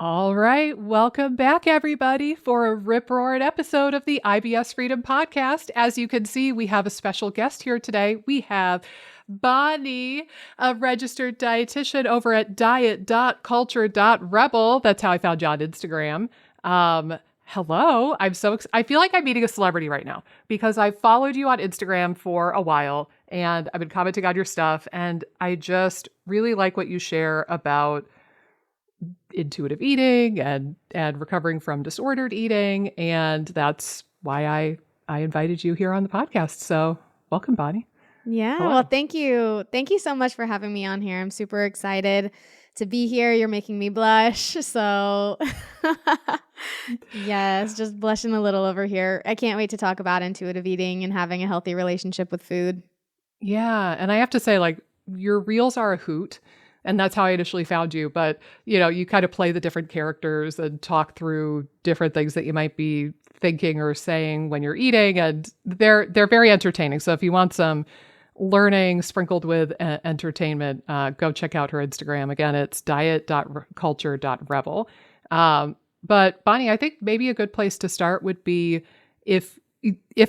All right. Welcome back, everybody, for a rip-roaring episode of the IBS Freedom Podcast. As you can see, we have a special guest here today. We have Bonnie, a registered dietitian over at diet.culture.rebel. That's how I found you on Instagram. Hello. I feel like I'm meeting a celebrity right now because I've followed you on Instagram for a while and I've been commenting on your stuff. And I just really like what you share about intuitive eating and recovering from disordered eating. And that's why I invited you here on the podcast. So welcome, Bonnie. Yeah. Hello. Well, thank you. Thank you so much for having me on here. I'm super excited to be here. You're making me blush. So yes, just blushing a little over here. I can't wait to talk about intuitive eating and having a healthy relationship with food. Yeah. And I have to say, like, your reels are a hoot. And that's how I initially found you. But, you kind of play the different characters and talk through different things that you might be thinking or saying when you're eating. And they're very entertaining. So if you want some learning sprinkled with entertainment, go check out her Instagram. Again, it's diet.culture.rebel. But Bonnie, I think maybe a good place to start would be if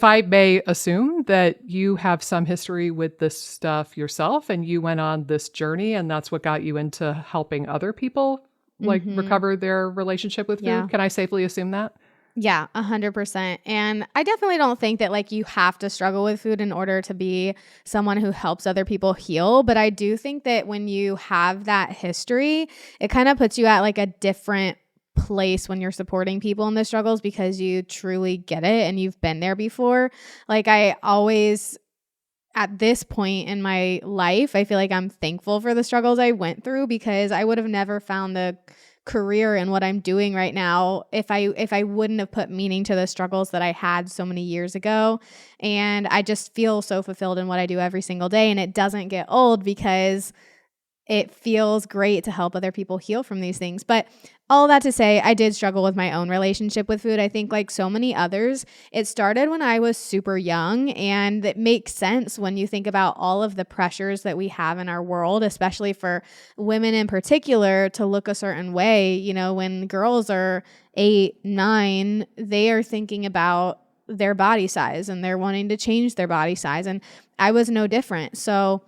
I may assume that you have some history with this stuff yourself and you went on this journey and that's what got you into helping other people recover their relationship with food. Yeah. Can I safely assume that? Yeah, 100%. And I definitely don't think that you have to struggle with food in order to be someone who helps other people heal. But I do think that when you have that history, it kind of puts you at a different place when you're supporting people in their struggles because you truly get it and you've been there before. I always, at this point in my life, I feel like I'm thankful for the struggles I went through because I would have never found the career in what I'm doing right now if I wouldn't have put meaning to the struggles that I had so many years ago. And I just feel so fulfilled in what I do every single day, and it doesn't get old because it feels great to help other people heal from these things. But all that to say, I did struggle with my own relationship with food. I think like so many others, it started when I was super young, and it makes sense when you think about all of the pressures that we have in our world, especially for women in particular, to look a certain way. You know, when girls are 8, 9, they are thinking about their body size and they're wanting to change their body size. And I was no different. So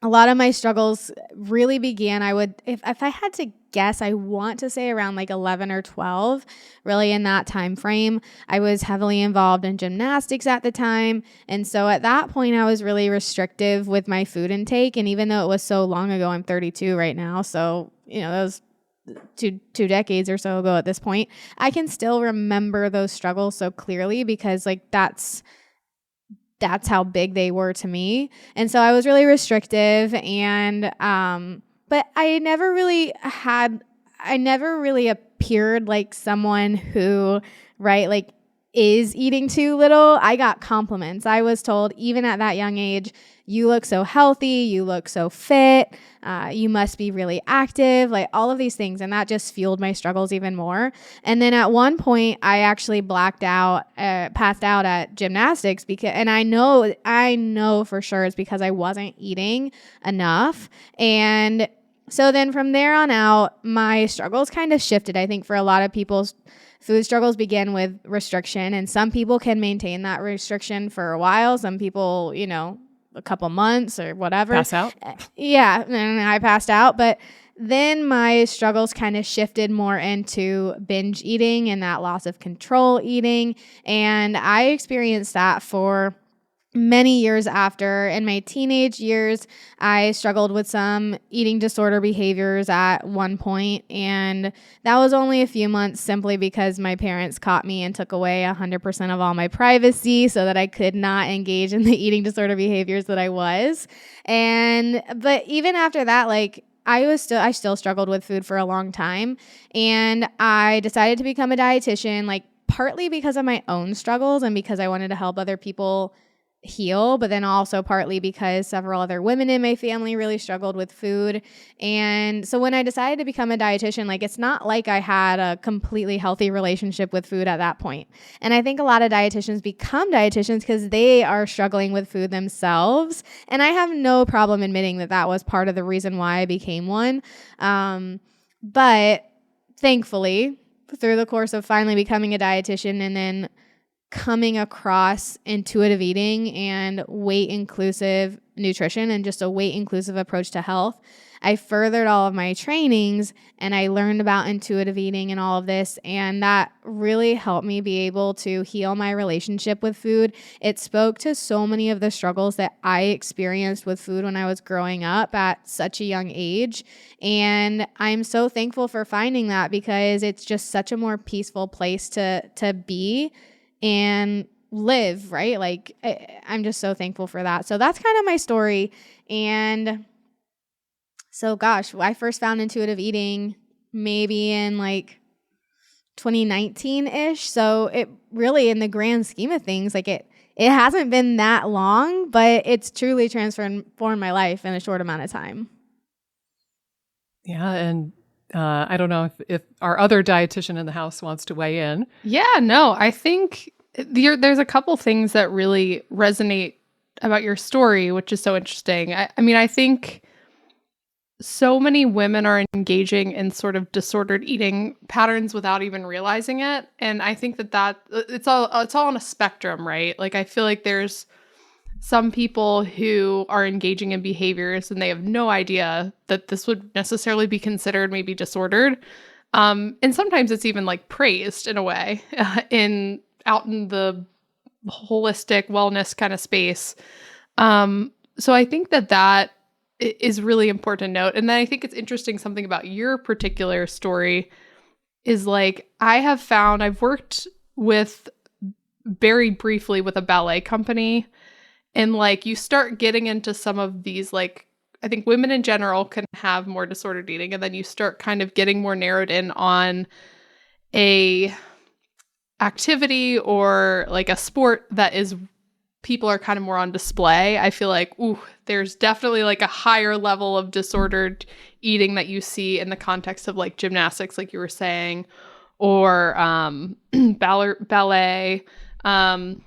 a lot of my struggles really began, if I had to guess, I want to say around 11 or 12, really in that time frame. I was heavily involved in gymnastics at the time. And so at that point, I was really restrictive with my food intake. And even though it was so long ago, I'm 32 right now. So, that was two decades or so ago at this point. I can still remember those struggles so clearly because that's how big they were to me. And so I was really restrictive, and but I never really appeared like someone who, is eating too little. I got compliments. I was told, even at that young age, you look so healthy, you look so fit, you must be really active, all of these things. And that just fueled my struggles even more. And then at one point, I actually passed out at gymnastics and I know for sure it's because I wasn't eating enough. And so then from there on out, my struggles kind of shifted. I think for a lot of people's food struggles begin with restriction, and some people can maintain that restriction for a while. Some people, a couple months or whatever. Pass out? Yeah, and I passed out. But then my struggles kind of shifted more into binge eating and that loss of control eating. And I experienced that for many years after. In my teenage years, I struggled with some eating disorder behaviors at one point, and that was only a few months simply because my parents caught me and took away 100% of all my privacy so that I could not engage in the eating disorder behaviors that I was. But even after that, I still struggled with food for a long time, and I decided to become a dietitian, partly because of my own struggles and because I wanted to help other people heal, but then also partly because several other women in my family really struggled with food. And so when I decided to become a dietitian, it's not like I had a completely healthy relationship with food at that point. And I think a lot of dietitians become dietitians because they are struggling with food themselves. And I have no problem admitting that was part of the reason why I became one. But thankfully, through the course of finally becoming a dietitian and then coming across intuitive eating and weight inclusive nutrition and just a weight inclusive approach to health, I furthered all of my trainings and I learned about intuitive eating and all of this. And that really helped me be able to heal my relationship with food. It spoke to so many of the struggles that I experienced with food when I was growing up at such a young age. And I'm so thankful for finding that, because it's just such a more peaceful place to be and live, right? Like I'm just so thankful for that. So that's kind of my story. And so gosh, I first found intuitive eating maybe in like 2019-ish. So it really, in the grand scheme of things, like it hasn't been that long, but it's truly transformed my life in a short amount of time. Yeah. And I don't know if our other dietitian in the house wants to weigh in. Yeah, no, I think there's a couple things that really resonate about your story, which is so interesting. I mean, I think so many women are engaging in sort of disordered eating patterns without even realizing it. And I think that it's all on a spectrum, right? Like, I feel like there's some people who are engaging in behaviors and they have no idea that this would necessarily be considered maybe disordered. And sometimes it's even like praised in a way out in the holistic wellness kind of space. So I think that is really important to note. And then I think it's interesting, something about your particular story is like, I've worked with very briefly with a ballet company, and like you start getting into some of these, like, I think women in general can have more disordered eating, and then you start kind of getting more narrowed in on a activity or like a sport that is people are kind of more on display. I feel like, there's definitely like a higher level of disordered eating that you see in the context of like gymnastics, like you were saying, or ballet. And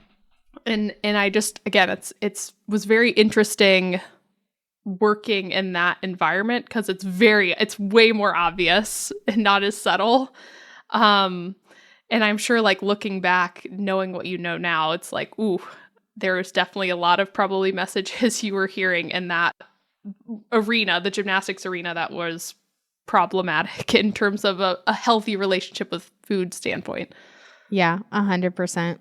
I just, again, it was very interesting working in that environment, because it's way more obvious and not as subtle. And I'm sure, like, looking back, knowing what you know now, it's like, there's definitely a lot of probably messages you were hearing in that arena, the gymnastics arena, that was problematic in terms of a healthy relationship with food standpoint. Yeah, 100%.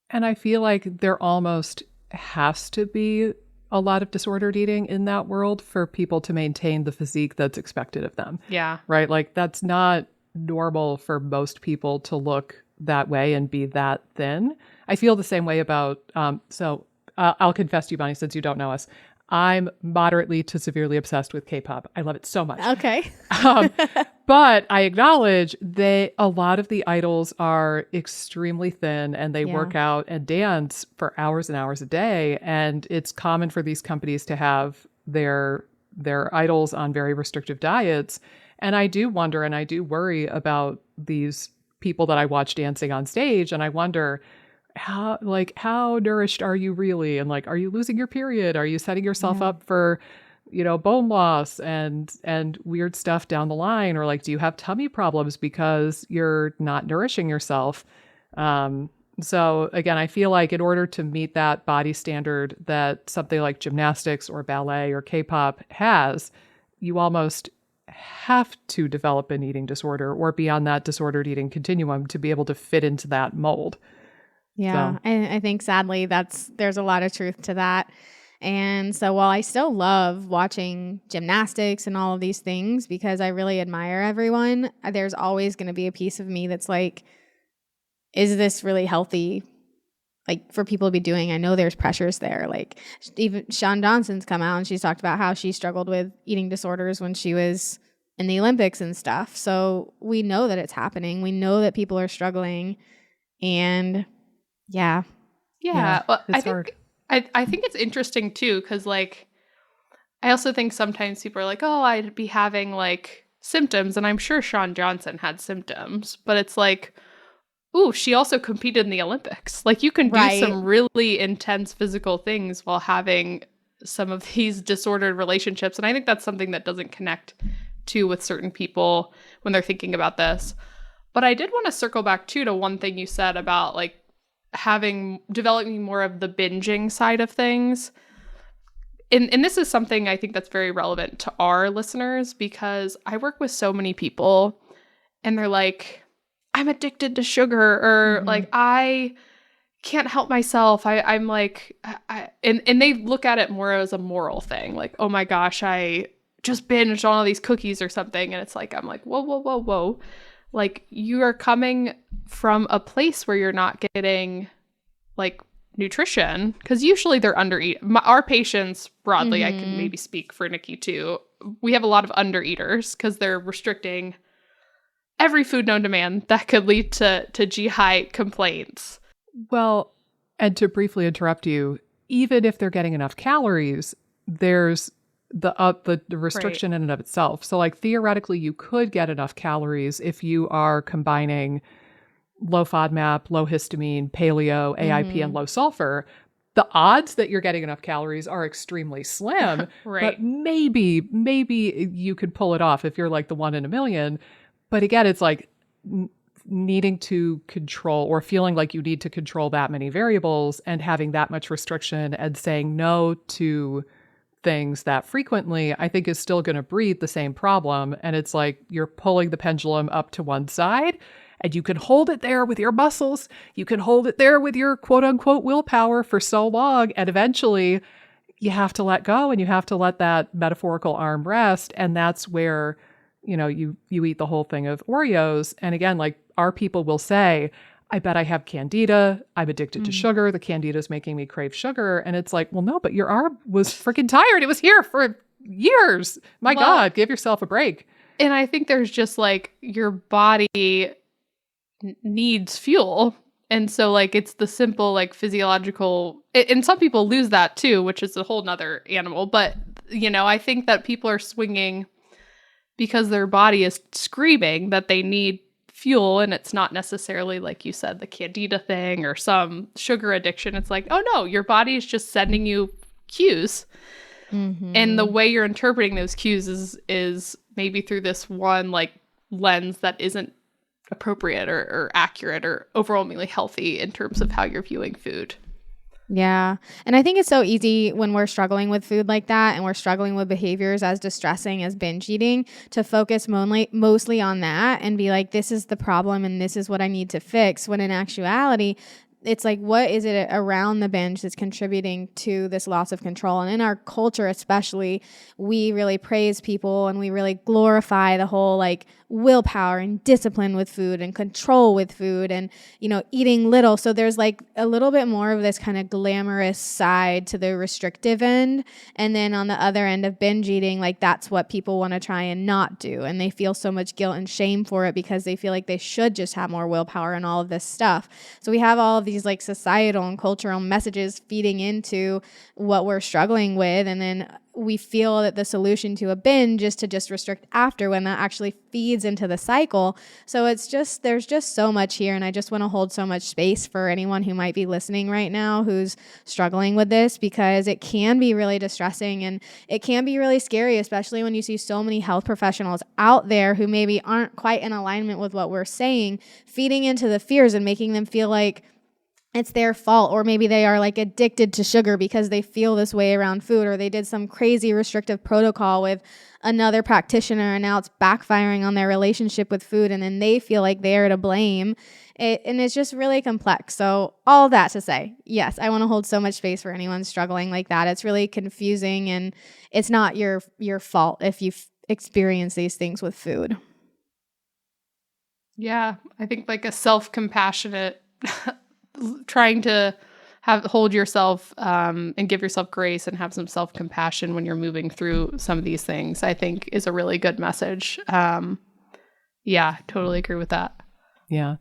And I feel like there almost has to be a lot of disordered eating in that world for people to maintain the physique that's expected of them. Yeah. Right? Like, that's not normal for most people to look that way and be that thin. I feel the same way about, I'll confess to you, Bonnie, since you don't know us, I'm moderately to severely obsessed with K-pop. I love it so much. Okay. But I acknowledge a lot of the idols are extremely thin, and they work out and dance for hours and hours a day. And it's common for these companies to have their idols on very restrictive diets. And I do wonder, and I do worry about these people that I watch dancing on stage, and I wonder, how nourished are you really? And like, are you losing your period? Are you setting yourself up for, bone loss and weird stuff down the line? Or like, do you have tummy problems because you're not nourishing yourself? So again, I feel like in order to meet that body standard that something like gymnastics or ballet or K-pop has, you almost have to develop an eating disorder or be on that disordered eating continuum to be able to fit into that mold. Yeah. So. And I think sadly there's a lot of truth to that. And so while I still love watching gymnastics and all of these things, because I really admire everyone, there's always going to be a piece of me that's like, is this really healthy? Like, for people to be doing? I know there's pressures there. Like, even Shawn Johnson's come out and she's talked about how she struggled with eating disorders when she was in the Olympics and stuff. So we know that it's happening. We know that people are struggling, and yeah. Well, it's hard. I think it's interesting too, because like, I also think sometimes people are like, oh, I'd be having like symptoms, and I'm sure Shawn Johnson had symptoms, but it's like, she also competed in the Olympics. Like, you can do some really intense physical things while having some of these disordered relationships. And I think that's something that doesn't connect too with certain people when they're thinking about this. But I did want to circle back too to one thing you said about like developing more of the binging side of things. And this is something I think that's very relevant to our listeners, because I work with so many people and they're like, I'm addicted to sugar, or like, I can't help myself. I'm like, and they look at it more as a moral thing. Like, oh my gosh, I just binged on all these cookies or something. And it's like, I'm like, whoa, whoa, whoa, whoa. Like, you are coming from a place where you're not getting like nutrition, because usually they're undereating. Our patients broadly, I can maybe speak for Nikki too, we have a lot of undereaters because they're restricting every food known to man that could lead to GI complaints. Well, and to briefly interrupt you, even if they're getting enough calories, there's the restriction in and of itself. So like theoretically, you could get enough calories if you are combining low FODMAP, low histamine, paleo, AIP, and low sulfur. The odds that you're getting enough calories are extremely slim, but maybe you could pull it off if you're like the 1 in a million. But again, it's like needing to control, or feeling like you need to control that many variables and having that much restriction and saying no to things that frequently, I think is still going to breed the same problem. And it's like you're pulling the pendulum up to one side, and you can hold it there with your muscles. You can hold it there with your quote unquote willpower for so long. And eventually you have to let go, and you have to let that metaphorical arm rest. And that's where, you know, you eat the whole thing of Oreos. And again, like our people will say, I bet I have candida. I'm addicted to sugar. The candida is making me crave sugar. And it's like, well, no, but your arm was freaking tired. It was here for years. My God, give yourself a break. And I think there's just like your body needs fuel. And so like it's the simple like physiological, and some people lose that too, which is a whole nother animal. But, you know, I think that people are swinging because their body is screaming that they need fuel, and it's not necessarily, like you said, the candida thing or some sugar addiction. It's like, oh no, your body is just sending you cues. And the way you're interpreting those cues is maybe through this one like lens that isn't appropriate or accurate or overwhelmingly healthy in terms of how you're viewing food. Yeah. And I think it's so easy when we're struggling with food like that, and we're struggling with behaviors as distressing as binge eating, to focus mostly on that and be like, this is the problem and this is what I need to fix. When in actuality, it's like, what is it around the binge that's contributing to this loss of control? And in our culture, especially, we really praise people and we really glorify the whole like willpower and discipline with food and control with food and, you know, eating little. So there's like a little bit more of this kind of glamorous side to the restrictive end. And then on the other end of binge eating, like that's what people want to try and not do. And they feel so much guilt and shame for it because they feel like they should just have more willpower and all of this stuff. So we have all of these like societal and cultural messages feeding into what we're struggling with. And then we feel that the solution to a binge is to just restrict after, when that actually feeds into the cycle. So it's just, there's just so much here. And I just want to hold so much space for anyone who might be listening right now who's struggling with this, because it can be really distressing and it can be really scary, especially when you see so many health professionals out there who maybe aren't quite in alignment with what we're saying, feeding into the fears and making them feel like it's their fault, or maybe they are like addicted to sugar because they feel this way around food, or they did some crazy restrictive protocol with another practitioner and now it's backfiring on their relationship with food, and then they feel like they're to blame. And it's just really complex. So all that to say, yes, I want to hold so much space for anyone struggling like that. It's really confusing, and it's not your fault if you experience these things with food. Yeah, I think like a self-compassionate trying to hold yourself and give yourself grace and have some self-compassion when you're moving through some of these things, I think is a really good message. Yeah, totally agree with that. Yeah.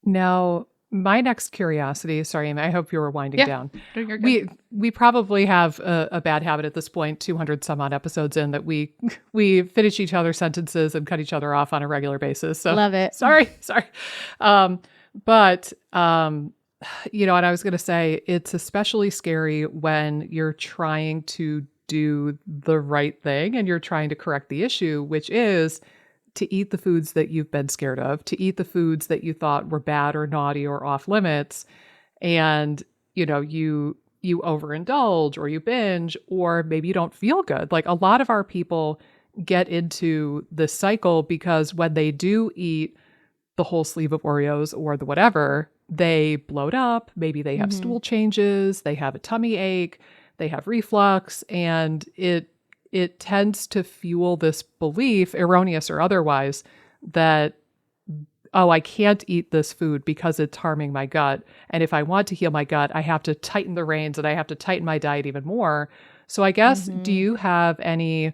Now, my next curiosity, sorry, I hope you were winding down. You're good. We probably have a bad habit at this point, 200 some odd episodes in, that we finish each other's sentences and cut each other off on a regular basis. So love it. Sorry. But, you know, and I was going to say, it's especially scary when you're trying to do the right thing and you're trying to correct the issue, which is to eat the foods that you've been scared of, to eat the foods that you thought were bad or naughty or off limits. And, you overindulge or you binge, or maybe you don't feel good. Like a lot of our people get into this cycle because when they do eat the whole sleeve of Oreos or the whatever, they bloat up. Maybe they have stool changes, they have a tummy ache, they have reflux, and it tends to fuel this belief, erroneous or otherwise, that, oh, I can't eat this food because it's harming my gut. And if I want to heal my gut, I have to tighten the reins and I have to tighten my diet even more. So I guess, do you have any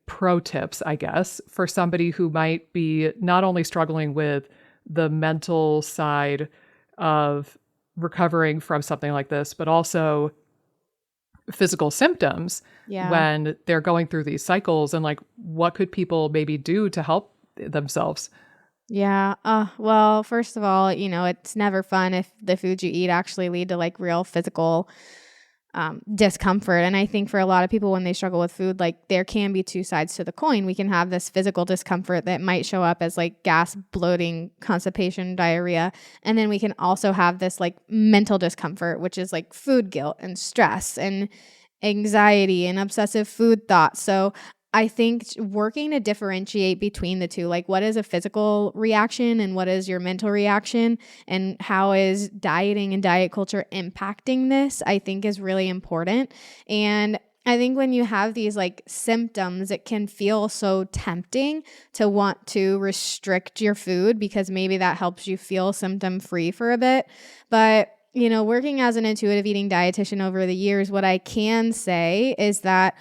pro tips, I guess, for somebody who might be not only struggling with the mental side of recovering from something like this, but also physical symptoms when they're going through these cycles, and like what could people maybe do to help themselves? Yeah. Well, first of all, it's never fun if the foods you eat actually lead to like real physical discomfort. And I think for a lot of people when they struggle with food, like there can be two sides to the coin. We can have this physical discomfort that might show up as like gas, bloating, constipation, diarrhea. And then we can also have this like mental discomfort, which is like food guilt and stress and anxiety and obsessive food thoughts. So I think working to differentiate between the two, like what is a physical reaction and what is your mental reaction, and how is dieting and diet culture impacting this, I think is really important. And I think when you have these like symptoms, it can feel so tempting to want to restrict your food because maybe that helps you feel symptom free for a bit. But working as an intuitive eating dietitian over the years, what I can say is that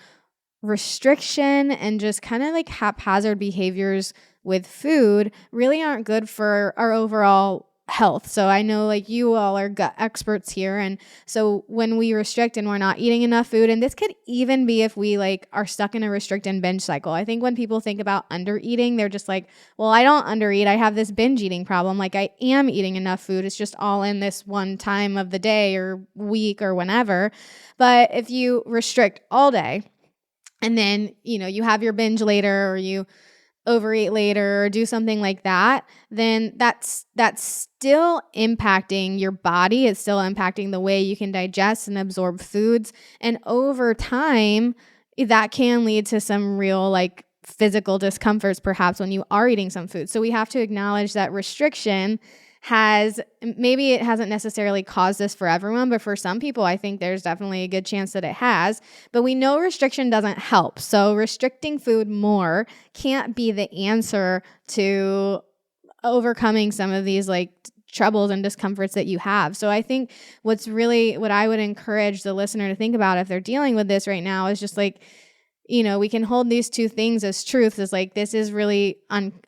restriction and just kind of like haphazard behaviors with food really aren't good for our overall health. So I know like you all are gut experts here. And so when we restrict and we're not eating enough food, and this could even be if we like are stuck in a restrict and binge cycle. I think when people think about under eating, they're just like, well, I don't under eat. I have this binge eating problem. Like I am eating enough food. It's just all in this one time of the day or week or whenever. But if you restrict all day, and then, you have your binge later or you overeat later or do something like that, then that's still impacting your body. It's still impacting the way you can digest and absorb foods. And over time, that can lead to some real like physical discomforts, perhaps when you are eating some food. So we have to acknowledge that restriction maybe it hasn't necessarily caused this for everyone, but for some people, I think there's definitely a good chance that it has. But we know restriction doesn't help. So restricting food more can't be the answer to overcoming some of these like troubles and discomforts that you have. So I think what I would encourage the listener to think about if they're dealing with this right now is just like, we can hold these two things as truths, is like, this is really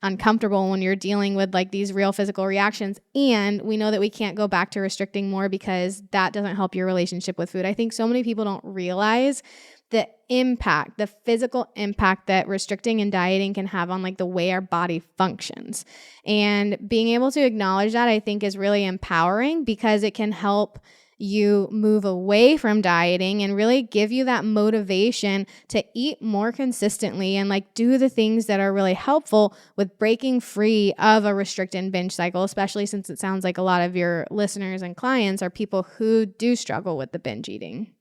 uncomfortable when you're dealing with like these real physical reactions. And we know that we can't go back to restricting more because that doesn't help your relationship with food. I think so many people don't realize the impact, the physical impact that restricting and dieting can have on like the way our body functions. And being able to acknowledge that, I think, is really empowering because it can help you move away from dieting and really give you that motivation to eat more consistently and like do the things that are really helpful with breaking free of a restrict and binge cycle, especially since it sounds like a lot of your listeners and clients are people who do struggle with the binge eating.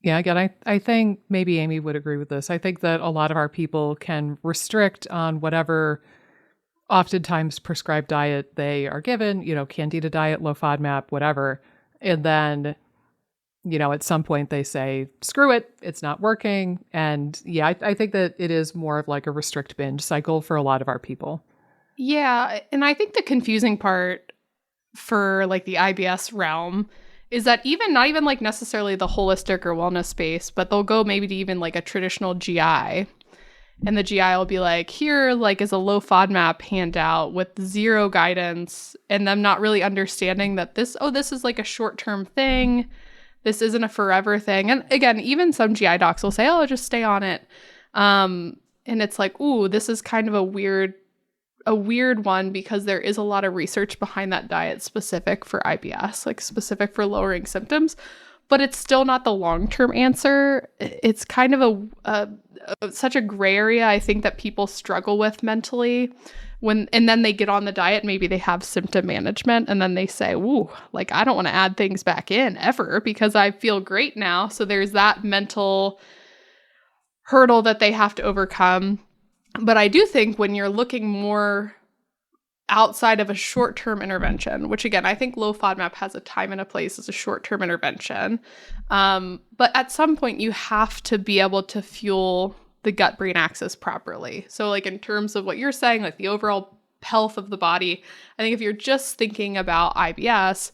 Yeah, again, I think maybe Amy would agree with this. I think that a lot of our people can restrict on whatever oftentimes prescribed diet they are given, Candida diet, low FODMAP, whatever. And then, at some point they say, screw it, it's not working. And yeah, I think that it is more of like a restrict binge cycle for a lot of our people. Yeah. And I think the confusing part for like the IBS realm is that not even like necessarily the holistic or wellness space, but they'll go maybe to even like a traditional GI. And the GI will be like, here, like, is a low FODMAP handout with zero guidance, and them not really understanding that this is like a short-term thing. This isn't a forever thing. And again, even some GI docs will say, oh, just stay on it. And it's like, ooh, this is kind of a weird one because there is a lot of research behind that diet specific for IBS, like specific for lowering symptoms. but it's still not the long-term answer. It's kind of such a gray area, I think, that people struggle with mentally and then they get on the diet, maybe they have symptom management, and then they say, ooh, like, I don't want to add things back in ever because I feel great now. So there's that mental hurdle that they have to overcome. But I do think when you're looking more outside of a short-term intervention, which again, I think low FODMAP has a time and a place as a short-term intervention. But at some point you have to be able to fuel the gut-brain axis properly. So like in terms of what you're saying, like the overall health of the body, I think if you're just thinking about IBS,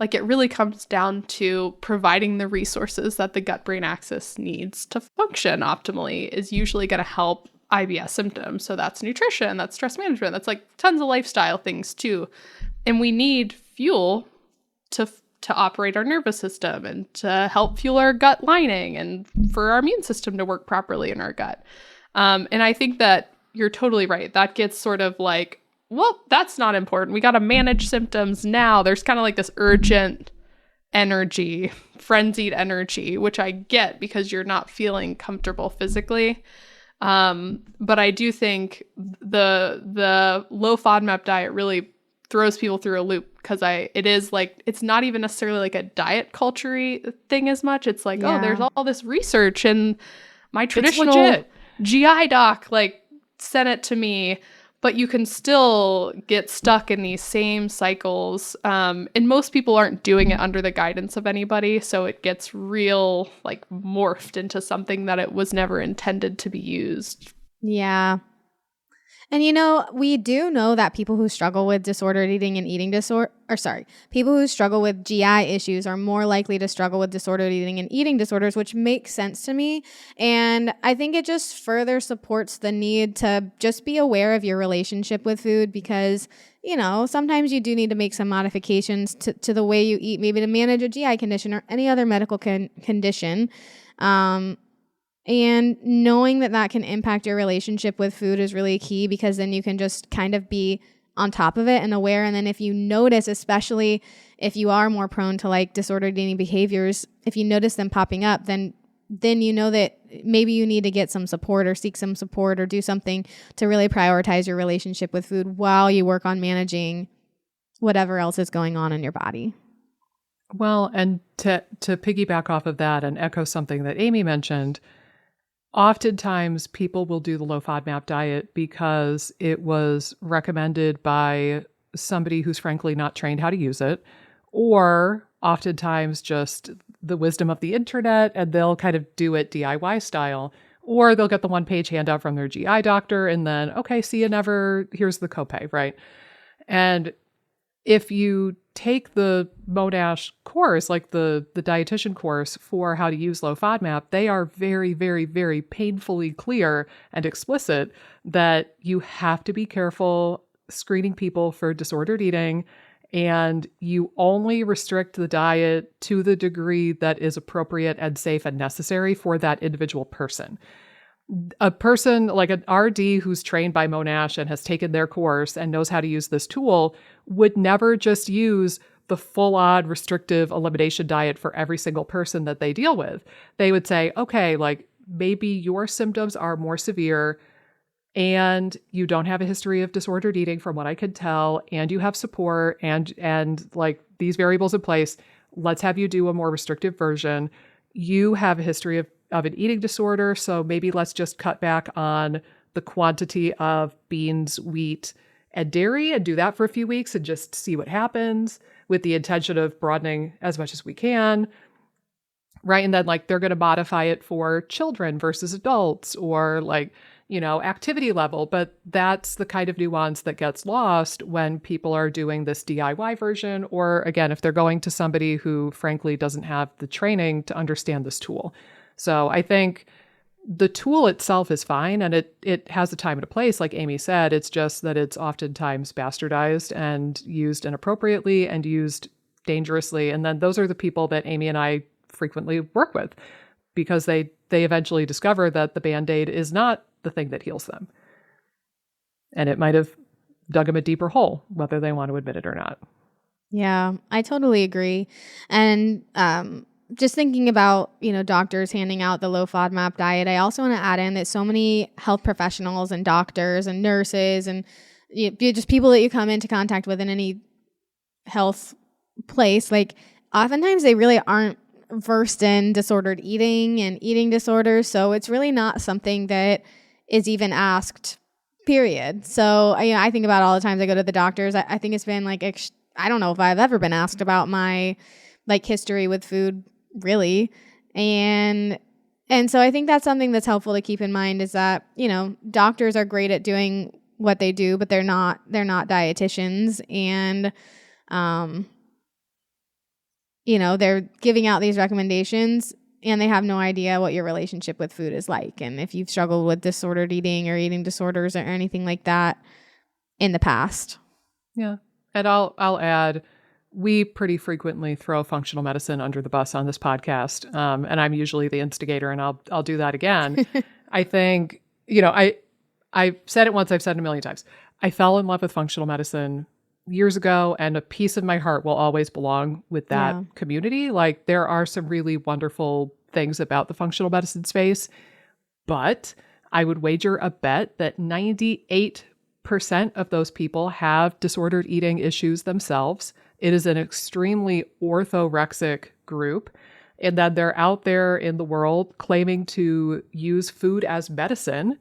like it really comes down to providing the resources that the gut-brain axis needs to function optimally is usually going to help IBS symptoms. So that's nutrition, that's stress management, that's like tons of lifestyle things too. And we need fuel to operate our nervous system and to help fuel our gut lining and for our immune system to work properly in our gut. And I think that you're totally right. That gets sort of like, well, that's not important. We got to manage symptoms now. There's kind of like this urgent energy, frenzied energy, which I get because you're not feeling comfortable physically. But I do think the low FODMAP diet really throws people through a loop because it is like, it's not even necessarily like a diet culture-y thing as much. It's like, oh, there's all this research and my traditional GI doc like sent it to me, but you can still get stuck in these same cycles. And most people aren't doing it under the guidance of anybody. So it gets real like morphed into something that it was never intended to be used. Yeah. And we do know that people who struggle with disordered eating and people who struggle with GI issues are more likely to struggle with disordered eating and eating disorders, which makes sense to me. And I think it just further supports the need to just be aware of your relationship with food because, sometimes you do need to make some modifications to the way you eat, maybe to manage a GI condition or any other medical condition. And knowing that can impact your relationship with food is really key because then you can just kind of be on top of it and aware. And then if you notice, especially if you are more prone to like disordered eating behaviors, if you notice them popping up, then you know that maybe you need to get some support or seek some support or do something to really prioritize your relationship with food while you work on managing whatever else is going on in your body. Well, and to piggyback off of that and echo something that Amy mentioned, oftentimes people will do the low FODMAP diet because it was recommended by somebody who's frankly not trained how to use it, or oftentimes just the wisdom of the internet, and they'll kind of do it DIY style, or they'll get the one-page handout from their GI doctor and then, okay, see you never, here's the copay, right? And if you take the Monash course, like the dietitian course for how to use low FODMAP, they are very, very, very painfully clear and explicit that you have to be careful screening people for disordered eating, and you only restrict the diet to the degree that is appropriate and safe and necessary for that individual person. A person like an RD who's trained by Monash and has taken their course and knows how to use this tool would never just use the full-on restrictive elimination diet for every single person that they deal with. They would say, okay, like maybe your symptoms are more severe and you don't have a history of disordered eating from what I could tell, and you have support and like these variables in place. Let's have you do a more restrictive version. You have a history of an eating disorder, so maybe let's just cut back on the quantity of beans, wheat, and dairy and do that for a few weeks and just see what happens with the intention of broadening as much as we can, right? And then like they're going to modify it for children versus adults or like, activity level. But that's the kind of nuance that gets lost when people are doing this DIY version, or again, if they're going to somebody who frankly doesn't have the training to understand this tool. So I think the tool itself is fine and it has a time and a place, like Amy said. It's just that it's oftentimes bastardized and used inappropriately and used dangerously. And then those are the people that Amy and I frequently work with because they eventually discover that the Band-Aid is not the thing that heals them. And it might have dug them a deeper hole, whether they want to admit it or not. Yeah, I totally agree. And just thinking about, doctors handing out the low FODMAP diet, I also want to add in that so many health professionals and doctors and nurses and just people that you come into contact with in any health place, like oftentimes they really aren't versed in disordered eating and eating disorders. So it's really not something that is even asked, period. So I think about all the times I go to the doctors. I think it's been like, I don't know if I've ever been asked about my like history with food, really. And so I think that's something that's helpful to keep in mind is that, doctors are great at doing what they do, but they're not dietitians. And, they're giving out these recommendations and they have no idea what your relationship with food is like. And if you've struggled with disordered eating or eating disorders or anything like that in the past. Yeah. And I'll add, we pretty frequently throw functional medicine under the bus on this podcast. And I'm usually the instigator, and I'll do that again. I think, I've said it once, I've said it a million times. I fell in love with functional medicine years ago, and a piece of my heart will always belong with that community. Like, there are some really wonderful things about the functional medicine space, but I would wager a bet that 98% of those people have disordered eating issues themselves. It is an extremely orthorexic group, and then they're out there in the world claiming to use food as medicine.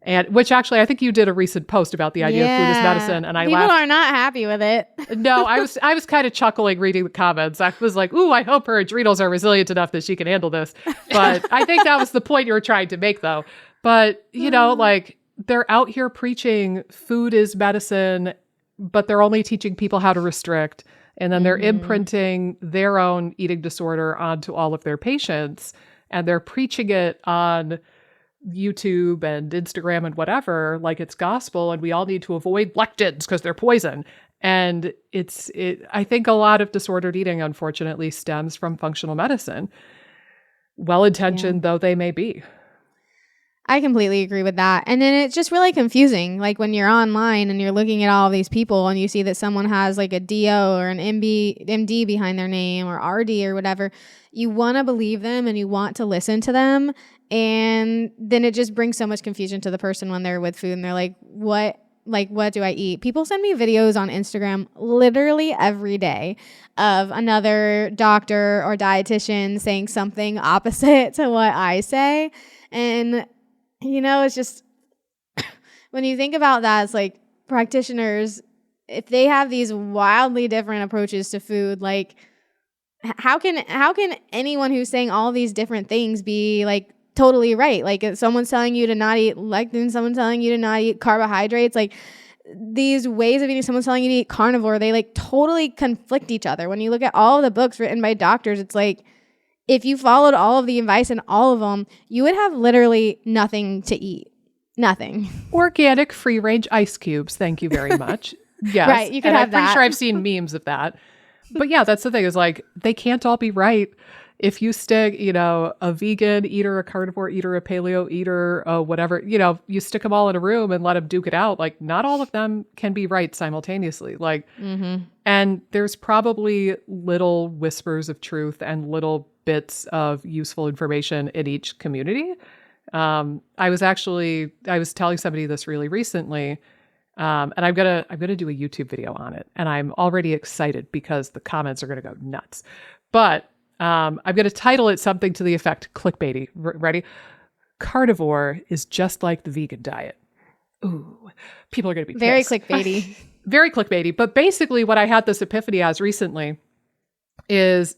And which actually, I think you did a recent post about the idea of food as medicine, and I laughed. People are not happy with it. No, I was kind of chuckling reading the comments. I was like, "Ooh, I hope her adrenals are resilient enough that she can handle this." But I think that was the point you were trying to make, though. But like, they're out here preaching food is medicine, but they're only teaching people how to restrict, and then they're imprinting their own eating disorder onto all of their patients, and they're preaching it on YouTube and Instagram and whatever, like it's gospel, and we all need to avoid lectins because they're poison. And I think a lot of disordered eating, unfortunately, stems from functional medicine, well-intentioned though they may be. I completely agree with that. And then it's just really confusing. Like when you're online and you're looking at all of these people and you see that someone has like a DO or an MD behind their name or RD or whatever, you want to believe them and you want to listen to them. And then it just brings so much confusion to the person when they're with food and they're like, what do I eat? People send me videos on Instagram literally every day of another doctor or dietitian saying something opposite to what I say. And, it's just, when you think about that, it's like practitioners, if they have these wildly different approaches to food, like how can anyone who's saying all these different things be like totally right? Like if someone's telling you to not eat lectin, someone's telling you to not eat carbohydrates, like these ways of eating, someone's telling you to eat carnivore, they like totally conflict each other. When you look at all of the books written by doctors, it's like, if you followed all of the advice in all of them, you would have literally nothing to eat. Nothing. Organic free-range ice cubes. Thank you very much. Yes. Right. You could have that. I'm pretty sure I've seen memes of that. But yeah, that's the thing, is like, they can't all be right. If you stick, a vegan eater, a carnivore eater, a paleo eater, whatever, you stick them all in a room and let them duke it out. Like, not all of them can be right simultaneously. Like, and there's probably little whispers of truth and little bits of useful information in each community. I was telling somebody this really recently, and I'm gonna do a YouTube video on it, and I'm already excited because the comments are gonna go nuts. But I'm gonna title it something to the effect clickbaity. Ready? Carnivore is just like the vegan diet. Ooh, people are gonna be pissed. Very clickbaity. Very clickbaity. But basically, what I had this epiphany as recently is,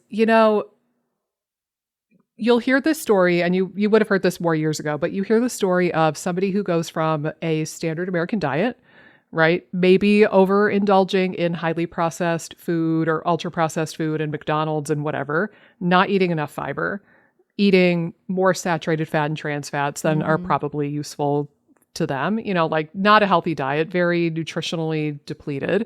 you'll hear this story, and you would have heard this more years ago, but you hear the story of somebody who goes from a standard American diet, right? Maybe overindulging in highly processed food or ultra processed food and McDonald's and whatever, not eating enough fiber, eating more saturated fat and trans fats than are probably useful to them, like not a healthy diet, very nutritionally depleted.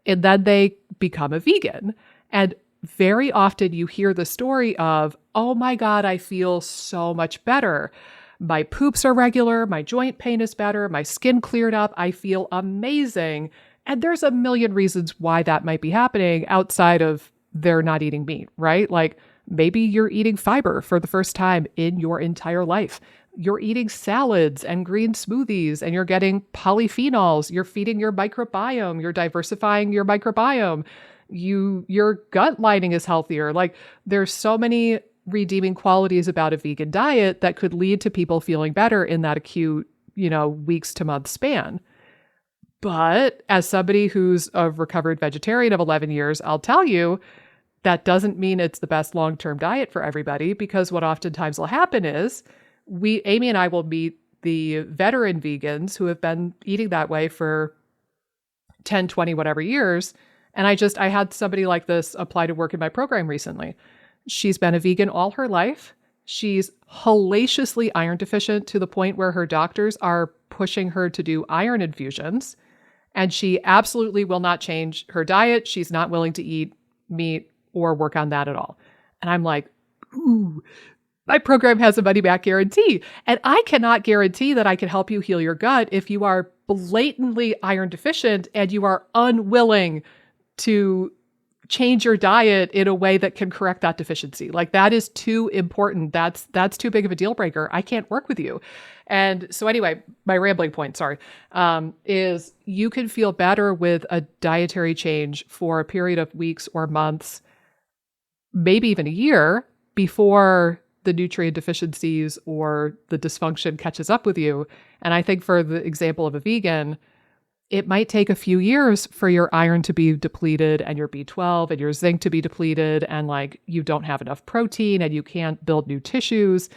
And then they become a vegan. And very often you hear the story of, oh my God, I feel so much better. My poops are regular. My joint pain is better. My skin cleared up. I feel amazing. And there's a million reasons why that might be happening outside of they're not eating meat, right? Like Maybe you're eating fiber for the first time in your entire life. You're eating salads and green smoothies, and you're getting polyphenols. You're feeding your microbiome. You're diversifying your microbiome. Your gut lining is healthier. Like, there's so many redeeming qualities about a vegan diet that could lead to people feeling better in that acute, weeks to months span. But as somebody who's a recovered vegetarian of 11 years, I'll tell you, that doesn't mean it's the best long-term diet for everybody, because what oftentimes will happen is Amy and I will meet the veteran vegans who have been eating that way for 10, 20, whatever years. And I had somebody like this apply to work in my program recently. She's been a vegan all her life. She's hellaciously iron deficient to the point where her doctors are pushing her to do iron infusions. And she absolutely will not change her diet. She's not willing to eat meat or work on that at all. And I'm like, ooh, my program has a money back guarantee. And I cannot guarantee that I can help you heal your gut if you are blatantly iron deficient and you are unwilling to change your diet in a way that can correct that deficiency. Like, that is too important. That's too big of a deal breaker. I can't work with you. And so anyway, my rambling point, is you can feel better with a dietary change for a period of weeks or months, maybe even a year, before the nutrient deficiencies or the dysfunction catches up with you. And I think for the example of a vegan, it might take a few years for your iron to be depleted and your B12 and your zinc to be depleted, and like you don't have enough protein and you can't build new tissues.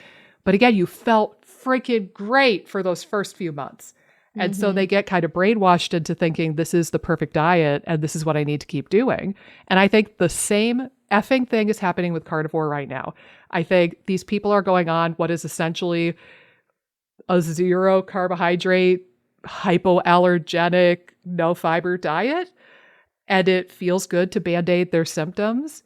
But again, you felt freaking great for those first few months. And so they get kind of brainwashed into thinking this is the perfect diet and this is what I need to keep doing. And I think the same effing thing is happening with carnivore right now. I think these people are going on what is essentially a zero carbohydrate, hypoallergenic, no fiber diet. And it feels good to band-aid their symptoms.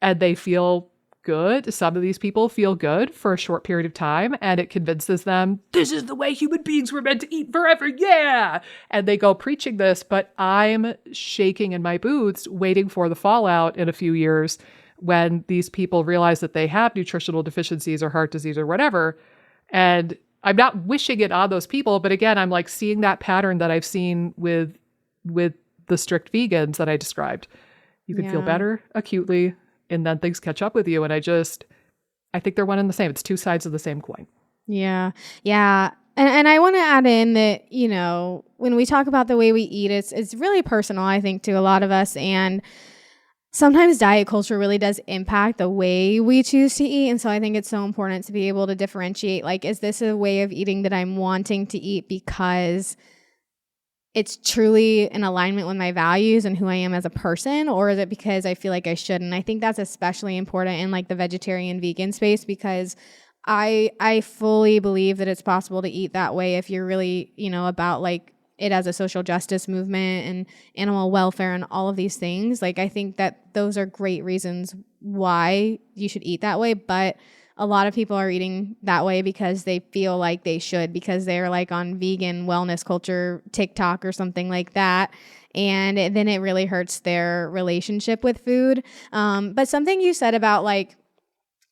And they feel good. Some of these people feel good for a short period of time, and it convinces them, this is the way human beings were meant to eat forever. Yeah. And they go preaching this, but I'm shaking in my boots, waiting for the fallout in a few years when these people realize that they have nutritional deficiencies or heart disease or whatever. And I'm not wishing it on those people, but again, I'm like seeing that pattern that I've seen with the strict vegans that I described. You can feel better acutely, and then things catch up with you. And I think they're one and the same. It's two sides of the same coin. Yeah. Yeah. And I want to add in that, when we talk about the way we eat, it's really personal, I think, to a lot of us. And sometimes diet culture really does impact the way we choose to eat. And so I think it's so important to be able to differentiate, like, is this a way of eating that I'm wanting to eat because it's truly in alignment with my values and who I am as a person, or is it because I feel like I should? And I think that's especially important in like the vegetarian vegan space, because I fully believe that it's possible to eat that way if you're really, about like it as a social justice movement and animal welfare and all of these things. Like, I think that those are great reasons why you should eat that way. But a lot of people are eating that way because they feel like they should, because they're like on vegan wellness culture TikTok or something like that. And then it really hurts their relationship with food. But something you said about like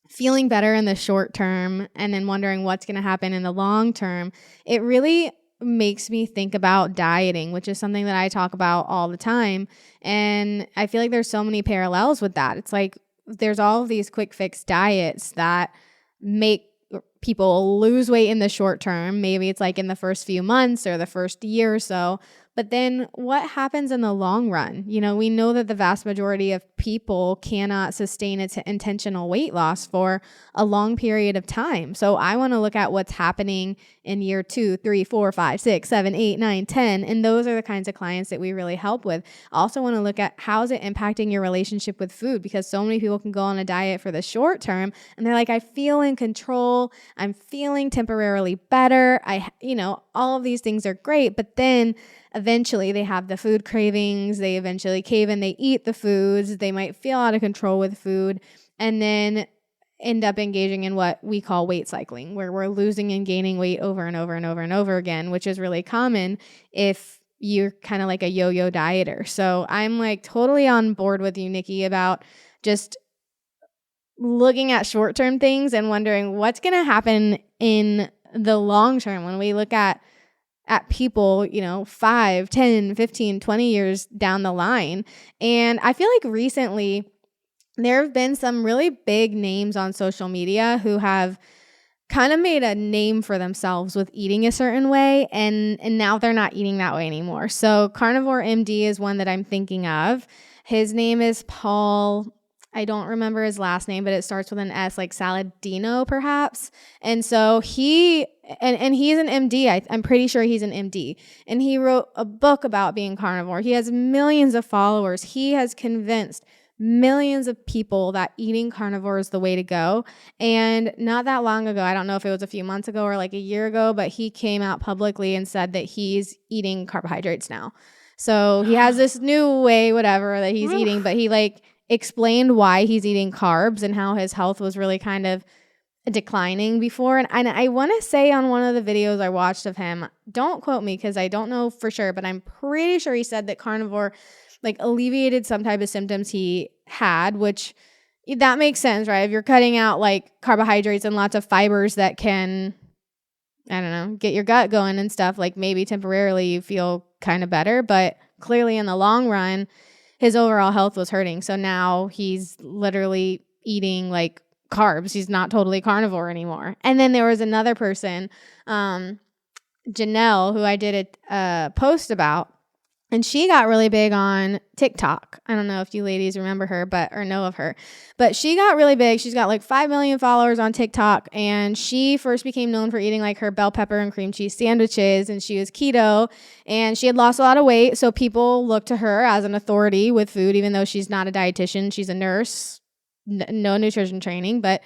feeling better in the short term and then wondering what's going to happen in the long term, it really makes me think about dieting, which is something that I talk about all the time. And I feel like there's so many parallels with that. It's like there's all of these quick fix diets that make people lose weight in the short term. Maybe it's like in the first few months or the first year or so. But then what happens in the long run? We know that the vast majority of people cannot sustain its intentional weight loss for a long period of time. So I want to look at what's happening in year 2, 3, 4, 5, 6, 7, 8, 9, 10. And those are the kinds of clients that we really help with. I also want to look at how is it impacting your relationship with food, because so many people can go on a diet for the short term and they're like, I feel in control. I'm feeling temporarily better. All of these things are great. But then eventually they have the food cravings. They eventually cave in. They eat the foods. They might feel out of control with food, and then end up engaging in what we call weight cycling, where we're losing and gaining weight over and over and over and over again, which is really common if you're kind of like a yo-yo dieter. So I'm like totally on board with you, Nikki, about just looking at short-term things and wondering what's going to happen in the long term when we look at people, 5, 10, 15, 20 years down the line. And I feel like recently there have been some really big names on social media who have kind of made a name for themselves with eating a certain way, and now they're not eating that way anymore. So Carnivore MD is one that I'm thinking of. His name is Paul. I don't remember his last name, but it starts with an S, like Saladino perhaps. And so he's an MD. I'm pretty sure he's an MD. And he wrote a book about being carnivore. He has millions of followers. He has convinced millions of people that eating carnivore is the way to go. And not that long ago, I don't know if it was a few months ago or like a year ago, but he came out publicly and said that he's eating carbohydrates now. So he has this new way, whatever, that he's eating, but he explained why he's eating carbs and how his health was really kind of declining before. And I want to say on one of the videos I watched of him, don't quote me because I don't know for sure, but I'm pretty sure he said that carnivore alleviated some type of symptoms he had, which that makes sense, right? If you're cutting out carbohydrates and lots of fibers that can, I don't know, get your gut going and stuff, maybe temporarily you feel kind of better, but clearly in the long run, his overall health was hurting. So now he's literally eating carbs. He's not totally carnivore anymore. And then there was another person, Janelle, who I did a post about, and she got really big on TikTok. I don't know if you ladies remember her, or know of her, but she got really big. She's got 5 million followers on TikTok, and she first became known for eating her bell pepper and cream cheese sandwiches, and she was keto, and she had lost a lot of weight. So people looked to her as an authority with food, even though she's not a dietitian. She's a nurse, no nutrition training, but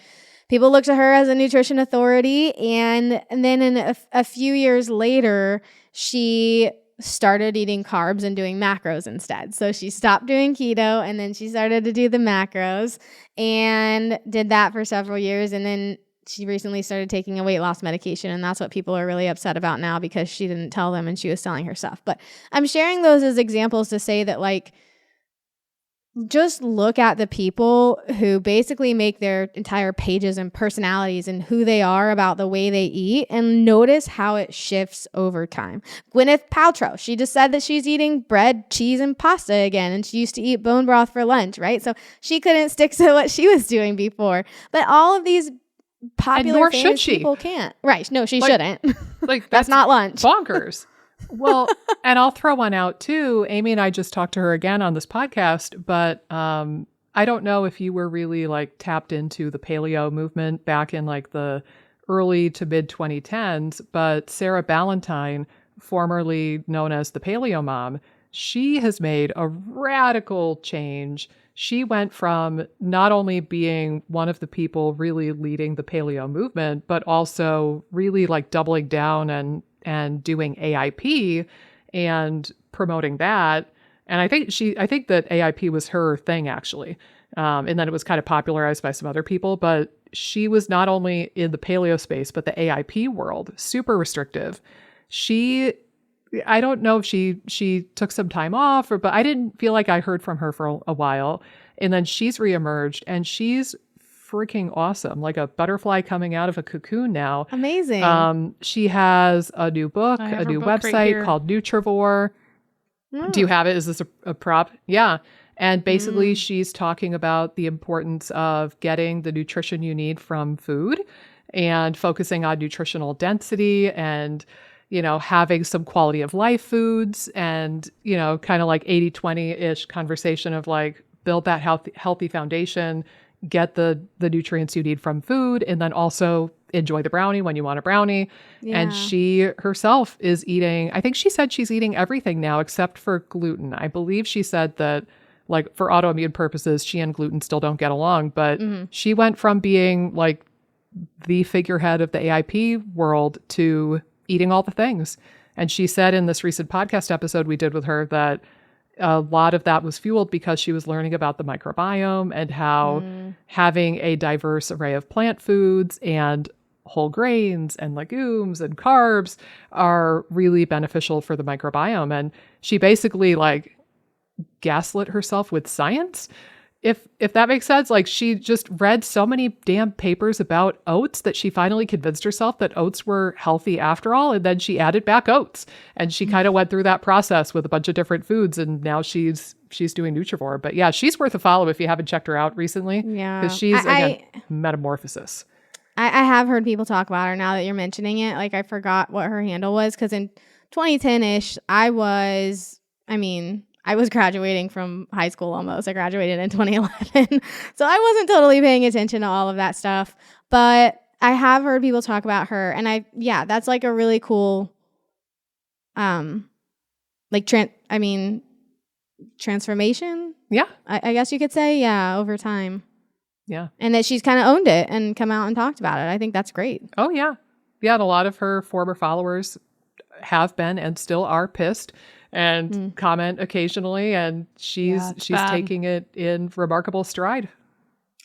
people looked to her as a nutrition authority. And then in a few years later, she started eating carbs and doing macros instead. So she stopped doing keto, and then she started to do the macros and did that for several years. And then she recently started taking a weight loss medication, and that's what people are really upset about now because she didn't tell them and she was selling her stuff. But I'm sharing those as examples to say that just look at the people who basically make their entire pages and personalities and who they are about the way they eat, and notice how it shifts over time. Gwyneth Paltrow, she just said that she's eating bread, cheese, and pasta again, and she used to eat bone broth for lunch, right? So she couldn't stick to what she was doing before. But all of these popular famous people can't. Right. No, she shouldn't. That's not lunch. Bonkers. Well, and I'll throw one out too. Amy and I just talked to her again on this podcast, but I don't know if you were really tapped into the paleo movement back in the early to mid 2010s, but Sarah Ballantine, formerly known as the Paleo Mom, she has made a radical change. She went from not only being one of the people really leading the paleo movement, but also really doubling down and doing AIP and promoting that. And I think that AIP was her thing actually. And then it was kind of popularized by some other people, but she was not only in the paleo space, but the AIP world, super restrictive. I don't know if she took some time off but I didn't feel like I heard from her for a while. And then she's reemerged and she's freaking awesome, like a butterfly coming out of a cocoon now. Amazing. She has a new book, a new website called Nutrivore. Do you have it? Is this a prop? Yeah. And basically she's talking about the importance of getting the nutrition you need from food and focusing on nutritional density and, having some quality of life foods and, kind of 80-20-ish conversation of build that healthy foundation, get the nutrients you need from food, and then also enjoy the brownie when you want a brownie. Yeah. And she herself is eating, I think she said she's eating everything now except for gluten. I believe she said that for autoimmune purposes, she and gluten still don't get along, but she went from being the figurehead of the AIP world to eating all the things. And she said in this recent podcast episode we did with her that a lot of that was fueled because she was learning about the microbiome and how having a diverse array of plant foods and whole grains and legumes and carbs are really beneficial for the microbiome. And she basically gaslit herself with science if that makes sense, like she just read so many damn papers about oats that she finally convinced herself that oats were healthy after all. And then she added back oats, and she kind of went through that process with a bunch of different foods. And now she's doing Nutrivore. But yeah, she's worth a follow if you haven't checked her out recently. Yeah. Because she's, again, metamorphosis. I have heard people talk about her now that you're mentioning it. Like I forgot what her handle was, because in 2010-ish, I was graduating from high school almost. I graduated in 2011. So I wasn't totally paying attention to all of that stuff. But I have heard people talk about her. And that's like a really cool, transformation. Yeah. I guess you could say, yeah, over time. Yeah. And that she's kind of owned it and come out and talked about it. I think that's great. Oh, yeah. Yeah. And a lot of her former followers have been and still are pissed and comment occasionally, and she's taking it in remarkable stride.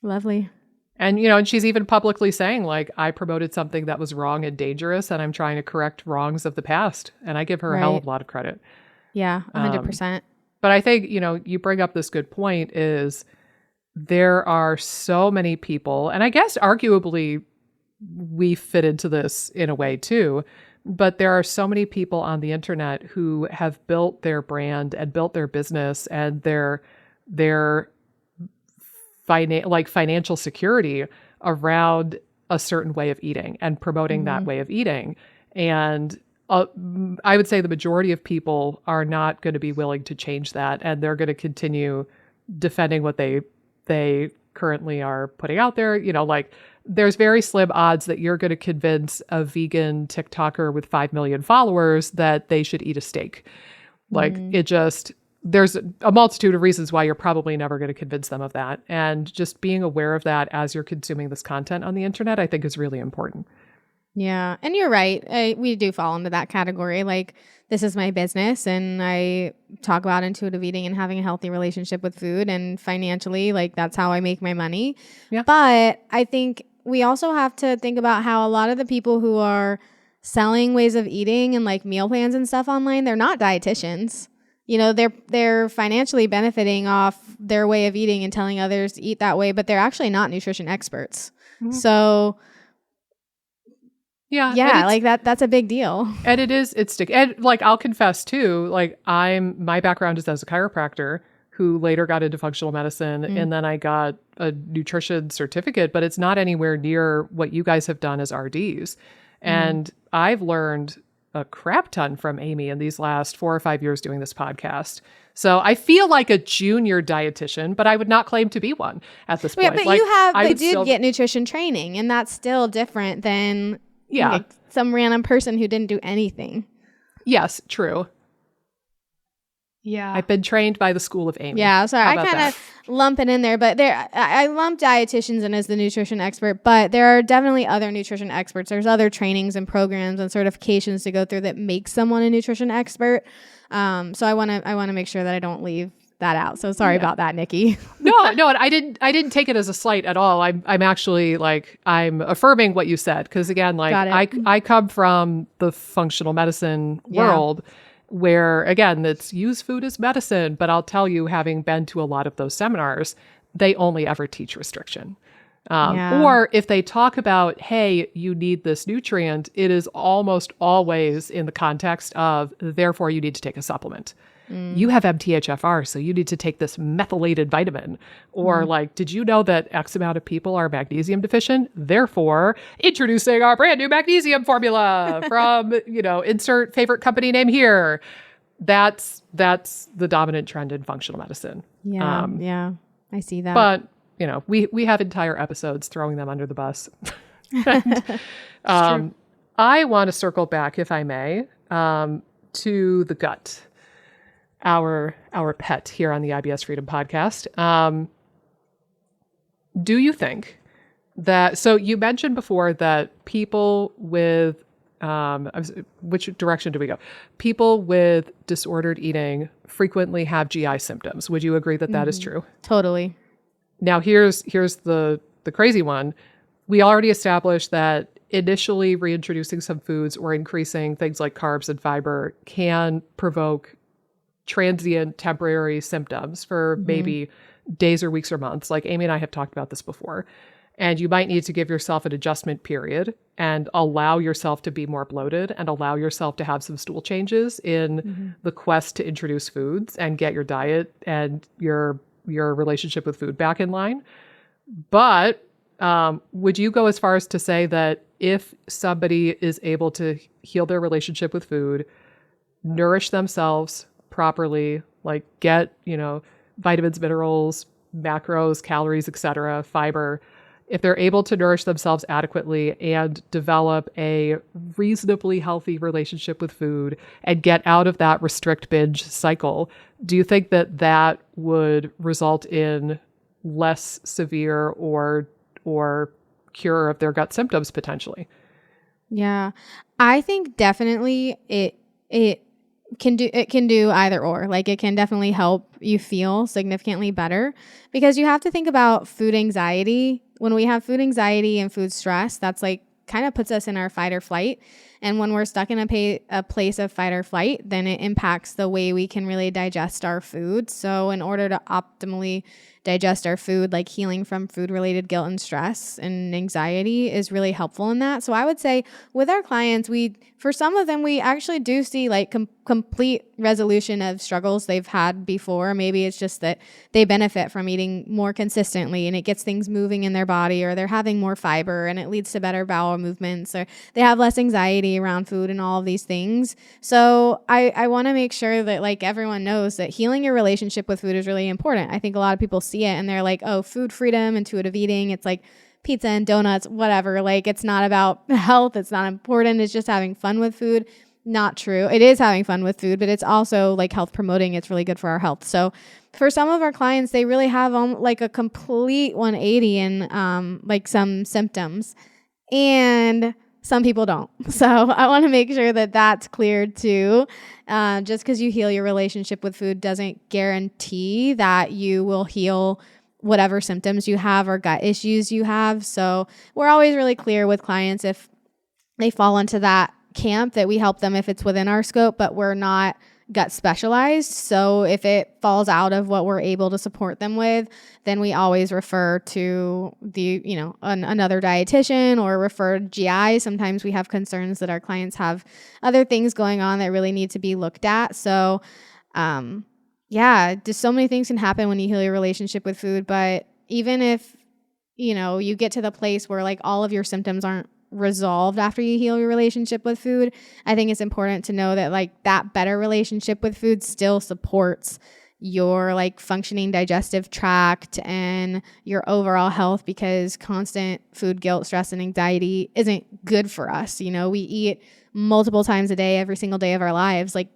Lovely. And, and she's even publicly saying, like, I promoted something that was wrong and dangerous, and I'm trying to correct wrongs of the past. And I give her a hell of a lot of credit. Yeah, 100%. But I think, you bring up this good point is there are so many people, and I guess arguably we fit into this in a way too, but there are so many people on the internet who have built their brand and built their business and their financial security around a certain way of eating and promoting that way of eating. And I would say the majority of people are not going to be willing to change that, and they're going to continue defending what they currently are putting out there. There's very slim odds that you're going to convince a vegan TikToker with 5 million followers that they should eat a steak. There's a multitude of reasons why you're probably never going to convince them of that. And just being aware of that as you're consuming this content on the internet, I think is really important. Yeah. And you're right. We do fall into that category. Like, this is my business, and I talk about intuitive eating and having a healthy relationship with food, and financially, like, that's how I make my money. Yeah. But I think we also have to think about how a lot of the people who are selling ways of eating and like meal plans and stuff online, they're not dietitians. They're financially benefiting off their way of eating and telling others to eat that way, but they're actually not nutrition experts. Mm-hmm. So yeah, like that's a big deal. And it's sticky. And like, I'll confess too, like my background is as a chiropractor who later got into functional medicine, and then I got a nutrition certificate, but it's not anywhere near what you guys have done as RDs. And I've learned a crap ton from Amy in these last 4 or 5 years doing this podcast. So I feel like a junior dietitian, but I would not claim to be one at this point. But like, you did get nutrition training, and that's still different than some random person who didn't do anything. Yes, true. Yeah. I've been trained by the school of Amy. Yeah, sorry. I kind of lump it in there, but I lump dietitians in as the nutrition expert, but there are definitely other nutrition experts. There's other trainings and programs and certifications to go through that make someone a nutrition expert. So I want to make sure that I don't leave that out. So sorry about that, Nikki. No, I didn't take it as a slight at all. I'm actually I'm affirming what you said, because again, I come from the functional medicine world. Where, again, it's use food as medicine. But I'll tell you, having been to a lot of those seminars, they only ever teach restriction. Or if they talk about, hey, you need this nutrient, it is almost always in the context of, therefore, you need to take a supplement. You have MTHFR, so you need to take this methylated vitamin. Or did you know that X amount of people are magnesium deficient? Therefore, introducing our brand new magnesium formula from, insert favorite company name here. That's the dominant trend in functional medicine. Yeah, I see that. But, we have entire episodes throwing them under the bus. And, I want to circle back, if I may, to the gut. Our pet here on the IBS Freedom Podcast. Do you think that, so you mentioned before that people with, which direction do we go? People with disordered eating frequently have GI symptoms. Would you agree that that is true? Totally. Now here's the crazy one. We already established that initially reintroducing some foods or increasing things like carbs and fiber can provoke transient temporary symptoms for maybe days or weeks or months. Like Amy and I have talked about this before. And you might need to give yourself an adjustment period and allow yourself to be more bloated and allow yourself to have some stool changes in the quest to introduce foods and get your diet and your relationship with food back in line. But would you go as far as to say that if somebody is able to heal their relationship with food, nourish themselves properly, like get, vitamins, minerals, macros, calories, etc., fiber, if they're able to nourish themselves adequately and develop a reasonably healthy relationship with food and get out of that restrict binge cycle, do you think that that would result in less severe or cure of their gut symptoms potentially? Yeah, I think definitely it can do either or. Like it can definitely help you feel significantly better, because you have to think about food anxiety. When we have food anxiety and food stress, that's like kind of puts us in our fight or flight. And when we're stuck in a place of fight or flight, then it impacts the way we can really digest our food. So in order to optimally digest our food, like healing from food-related guilt and stress and anxiety is really helpful in that. So I would say with our clients, for some of them, we actually do see like complete resolution of struggles they've had before. Maybe it's just that they benefit from eating more consistently and it gets things moving in their body, or they're having more fiber and it leads to better bowel movements, or they have less anxiety around food and all of these things. So I want to make sure that like everyone knows that healing your relationship with food is really important. I think a lot of people see it and they're like, oh, food freedom, intuitive eating, it's like pizza and donuts, whatever. Like it's not about health. It's not important. It's just having fun with food. Not true. It is having fun with food, but it's also like health promoting. It's really good for our health. So for some of our clients, they really have like a complete 180 in like some symptoms, and some people don't. So I want to make sure that that's cleared too. Just because you heal your relationship with food doesn't guarantee that you will heal whatever symptoms you have or gut issues you have. So we're always really clear with clients if they fall into that camp that we help them if it's within our scope, but we're not gut specialized. So if it falls out of what we're able to support them with, then we always refer to another dietitian or refer to GI. Sometimes we have concerns that our clients have other things going on that really need to be looked at. So, just so many things can happen when you heal your relationship with food. But even if, you get to the place where like all of your symptoms aren't resolved after you heal your relationship with food, I think it's important to know that like that better relationship with food still supports your like functioning digestive tract and your overall health, because constant food guilt, stress, and anxiety isn't good for us. We eat multiple times a day, every single day of our lives. Like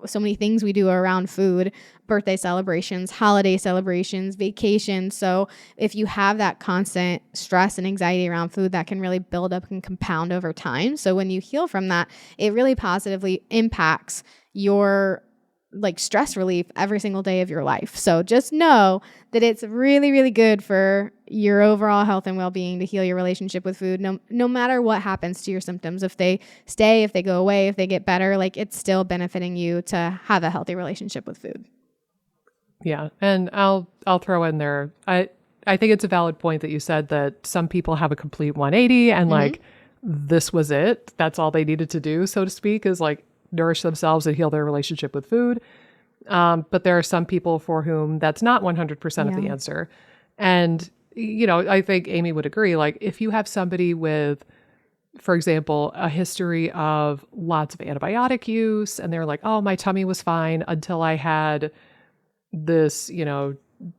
so many things we do around food, birthday celebrations, holiday celebrations, vacations. So if you have that constant stress and anxiety around food, that can really build up and compound over time. So when you heal from that, it really positively impacts your like stress relief every single day of your life. So just know that it's really, really good for your overall health and well-being to heal your relationship with food, no matter what happens to your symptoms. If they stay, if they go away, if they get better, like it's still benefiting you to have a healthy relationship with food. Yeah. And I'll throw in there, I think it's a valid point that you said that some people have a complete 180 and like this was it. That's all they needed to do, so to speak, is like nourish themselves and heal their relationship with food. But there are some people for whom that's not 100% of the answer. And, I think Amy would agree, like if you have somebody with, for example, a history of lots of antibiotic use and they're like, oh, my tummy was fine until I had this,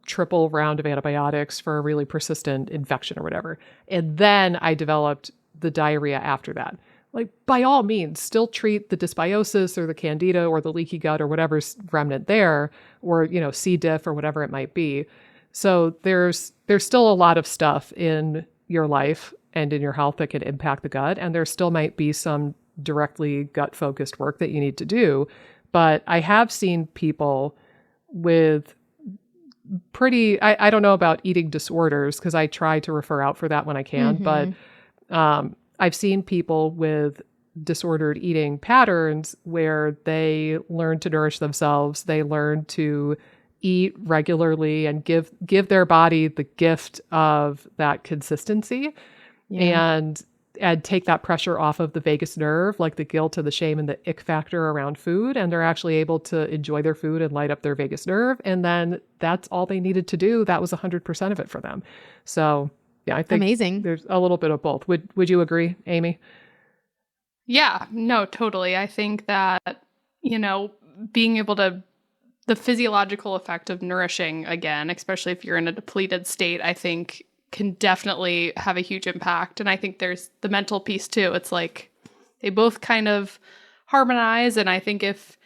triple round of antibiotics for a really persistent infection or whatever. And then I developed the diarrhea after that. Like, by all means, still treat the dysbiosis or the candida or the leaky gut or whatever's remnant there, or, C. diff or whatever it might be. So there's still a lot of stuff in your life and in your health that can impact the gut. And there still might be some directly gut-focused work that you need to do. But I have seen people with I don't know about eating disorders because I try to refer out for that when I can, but I've seen people with disordered eating patterns where they learn to nourish themselves, they learn to eat regularly and give their body the gift of that consistency, and take that pressure off of the vagus nerve, like the guilt and the shame and the ick factor around food. And they're actually able to enjoy their food and light up their vagus nerve. And then that's all they needed to do. That was 100% of it for them. So yeah, I think amazing. There's a little bit of both. Would you agree, Amy? Yeah, no, totally. I think that, being able to, the physiological effect of nourishing again, especially if you're in a depleted state, I think can definitely have a huge impact. And I think there's the mental piece too. It's like they both kind of harmonize. And I think if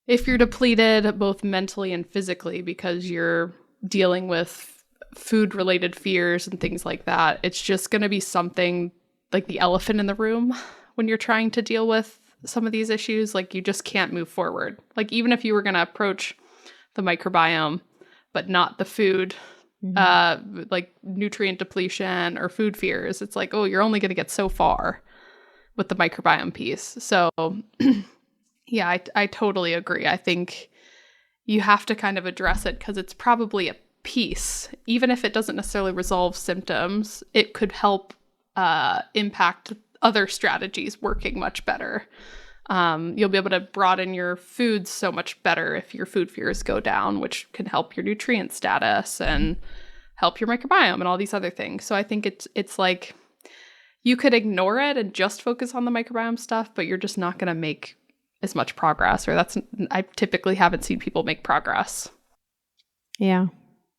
you're depleted both mentally and physically because you're dealing with food related fears and things like that, it's just going to be something like the elephant in the room when you're trying to deal with some of these issues. Like you just can't move forward. Like even if you were going to approach the microbiome, but not the food, like nutrient depletion or food fears, it's like, oh, you're only going to get so far with the microbiome piece. So yeah, I totally agree. I think you have to kind of address it because it's probably a piece. Even if it doesn't necessarily resolve symptoms, it could help impact other strategies working much better. You'll be able to broaden your foods so much better if your food fears go down, which can help your nutrient status and help your microbiome and all these other things. So I think it's like you could ignore it and just focus on the microbiome stuff, but you're just not going to make as much progress, or I typically haven't seen people make progress. Yeah.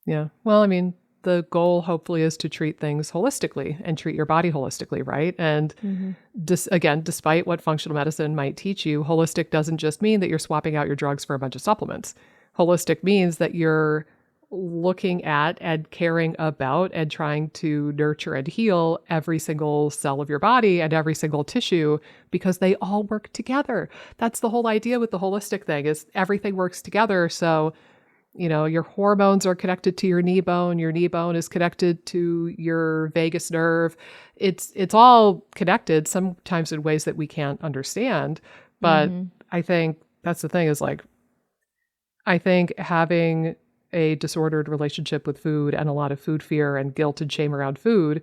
Yeah. Well, I mean, the goal hopefully is to treat things holistically and treat your body holistically, right? And again, despite what functional medicine might teach you, holistic doesn't just mean that you're swapping out your drugs for a bunch of supplements. Holistic means that you're looking at and caring about and trying to nurture and heal every single cell of your body and every single tissue, because they all work together. That's the whole idea with the holistic thing, is everything works together. So your hormones are connected to your knee bone is connected to your vagus nerve. It's all connected, sometimes in ways that we can't understand. But I think that's the thing, is like, I think having a disordered relationship with food and a lot of food fear and guilt and shame around food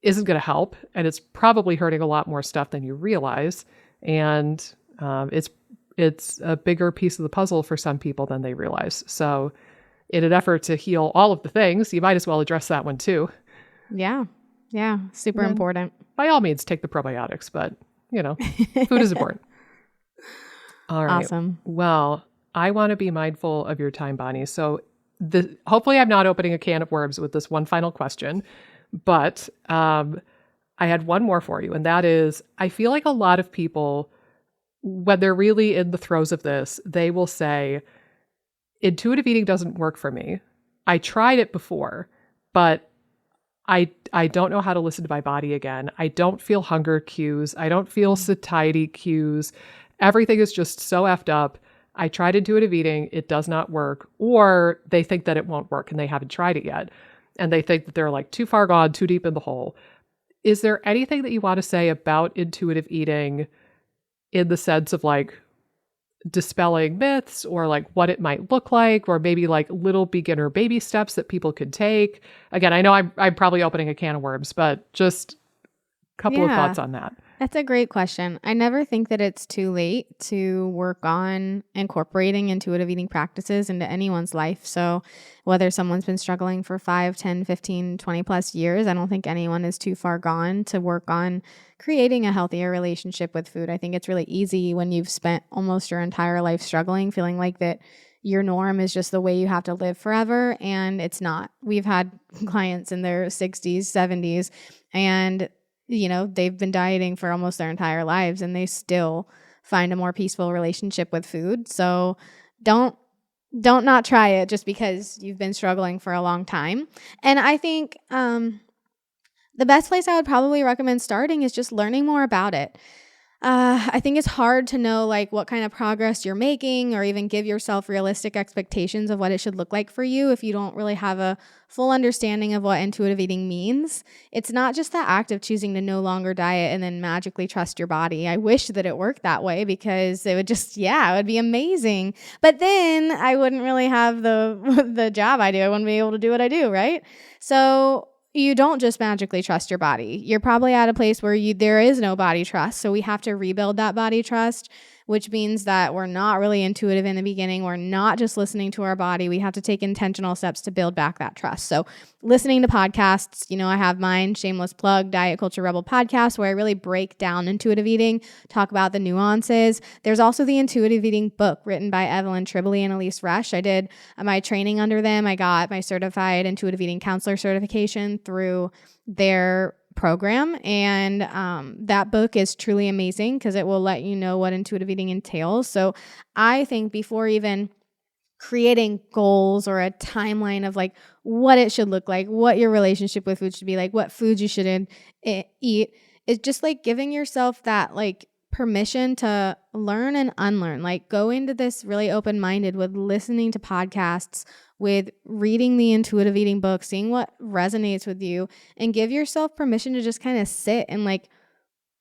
isn't going to help. And it's probably hurting a lot more stuff than you realize. And it's a bigger piece of the puzzle for some people than they realize. So in an effort to heal all of the things, you might as well address that one too. Yeah. Yeah. Super important. By all means, take the probiotics, but food is important. All right. Awesome. Well, I want to be mindful of your time, Bonnie. So hopefully I'm not opening a can of worms with this one final question, but I had one more for you. And that is, I feel like a lot of people, when they're really in the throes of this, they will say, intuitive eating doesn't work for me. I tried it before, but I don't know how to listen to my body again. I don't feel hunger cues. I don't feel satiety cues. Everything is just so effed up. I tried intuitive eating. It does not work. Or they think that it won't work and they haven't tried it yet. And they think that they're like too far gone, too deep in the hole. Is there anything that you want to say about intuitive eating in the sense of like dispelling myths, or like what it might look like, or maybe like little beginner baby steps that people could take? Again, I know I'm probably opening a can of worms, but just a couple of thoughts on that. That's a great question. I never think that it's too late to work on incorporating intuitive eating practices into anyone's life. So whether someone's been struggling for 5, 10, 15, 20 plus years, I don't think anyone is too far gone to work on creating a healthier relationship with food. I think it's really easy when you've spent almost your entire life struggling, feeling like that your norm is just the way you have to live forever. And it's not. We've had clients in their 60s, 70s, and they've been dieting for almost their entire lives and they still find a more peaceful relationship with food. So don't not try it just because you've been struggling for a long time. And I think the best place I would probably recommend starting is just learning more about it. I think it's hard to know like what kind of progress you're making or even give yourself realistic expectations of what it should look like for you if you don't really have a full understanding of what intuitive eating means. It's not just that act of choosing to no longer diet and then magically trust your body. I wish that it worked that way because it would just, it would be amazing. But then I wouldn't really have the job I do. I wouldn't be able to do what I do, right? So you don't just magically trust your body. You're probably at a place where there is no body trust. So we have to rebuild that body trust, which means that we're not really intuitive in the beginning. We're not just listening to our body. We have to take intentional steps to build back that trust. So listening to podcasts, I have mine, shameless plug, Diet Culture Rebel podcast, where I really break down intuitive eating, talk about the nuances. There's also the intuitive eating book written by Evelyn Tribole and Elise Resch. I did my training under them. I got my certified intuitive eating counselor certification through their program. And that book is truly amazing because it will let you know what intuitive eating entails. So I think before even creating goals or a timeline of like what it should look like, what your relationship with food should be like, what foods you should eat, is just like giving yourself that like permission to learn and unlearn. Like go into this really open-minded with listening to podcasts, with reading the intuitive eating book, seeing what resonates with you, and give yourself permission to just kind of sit and like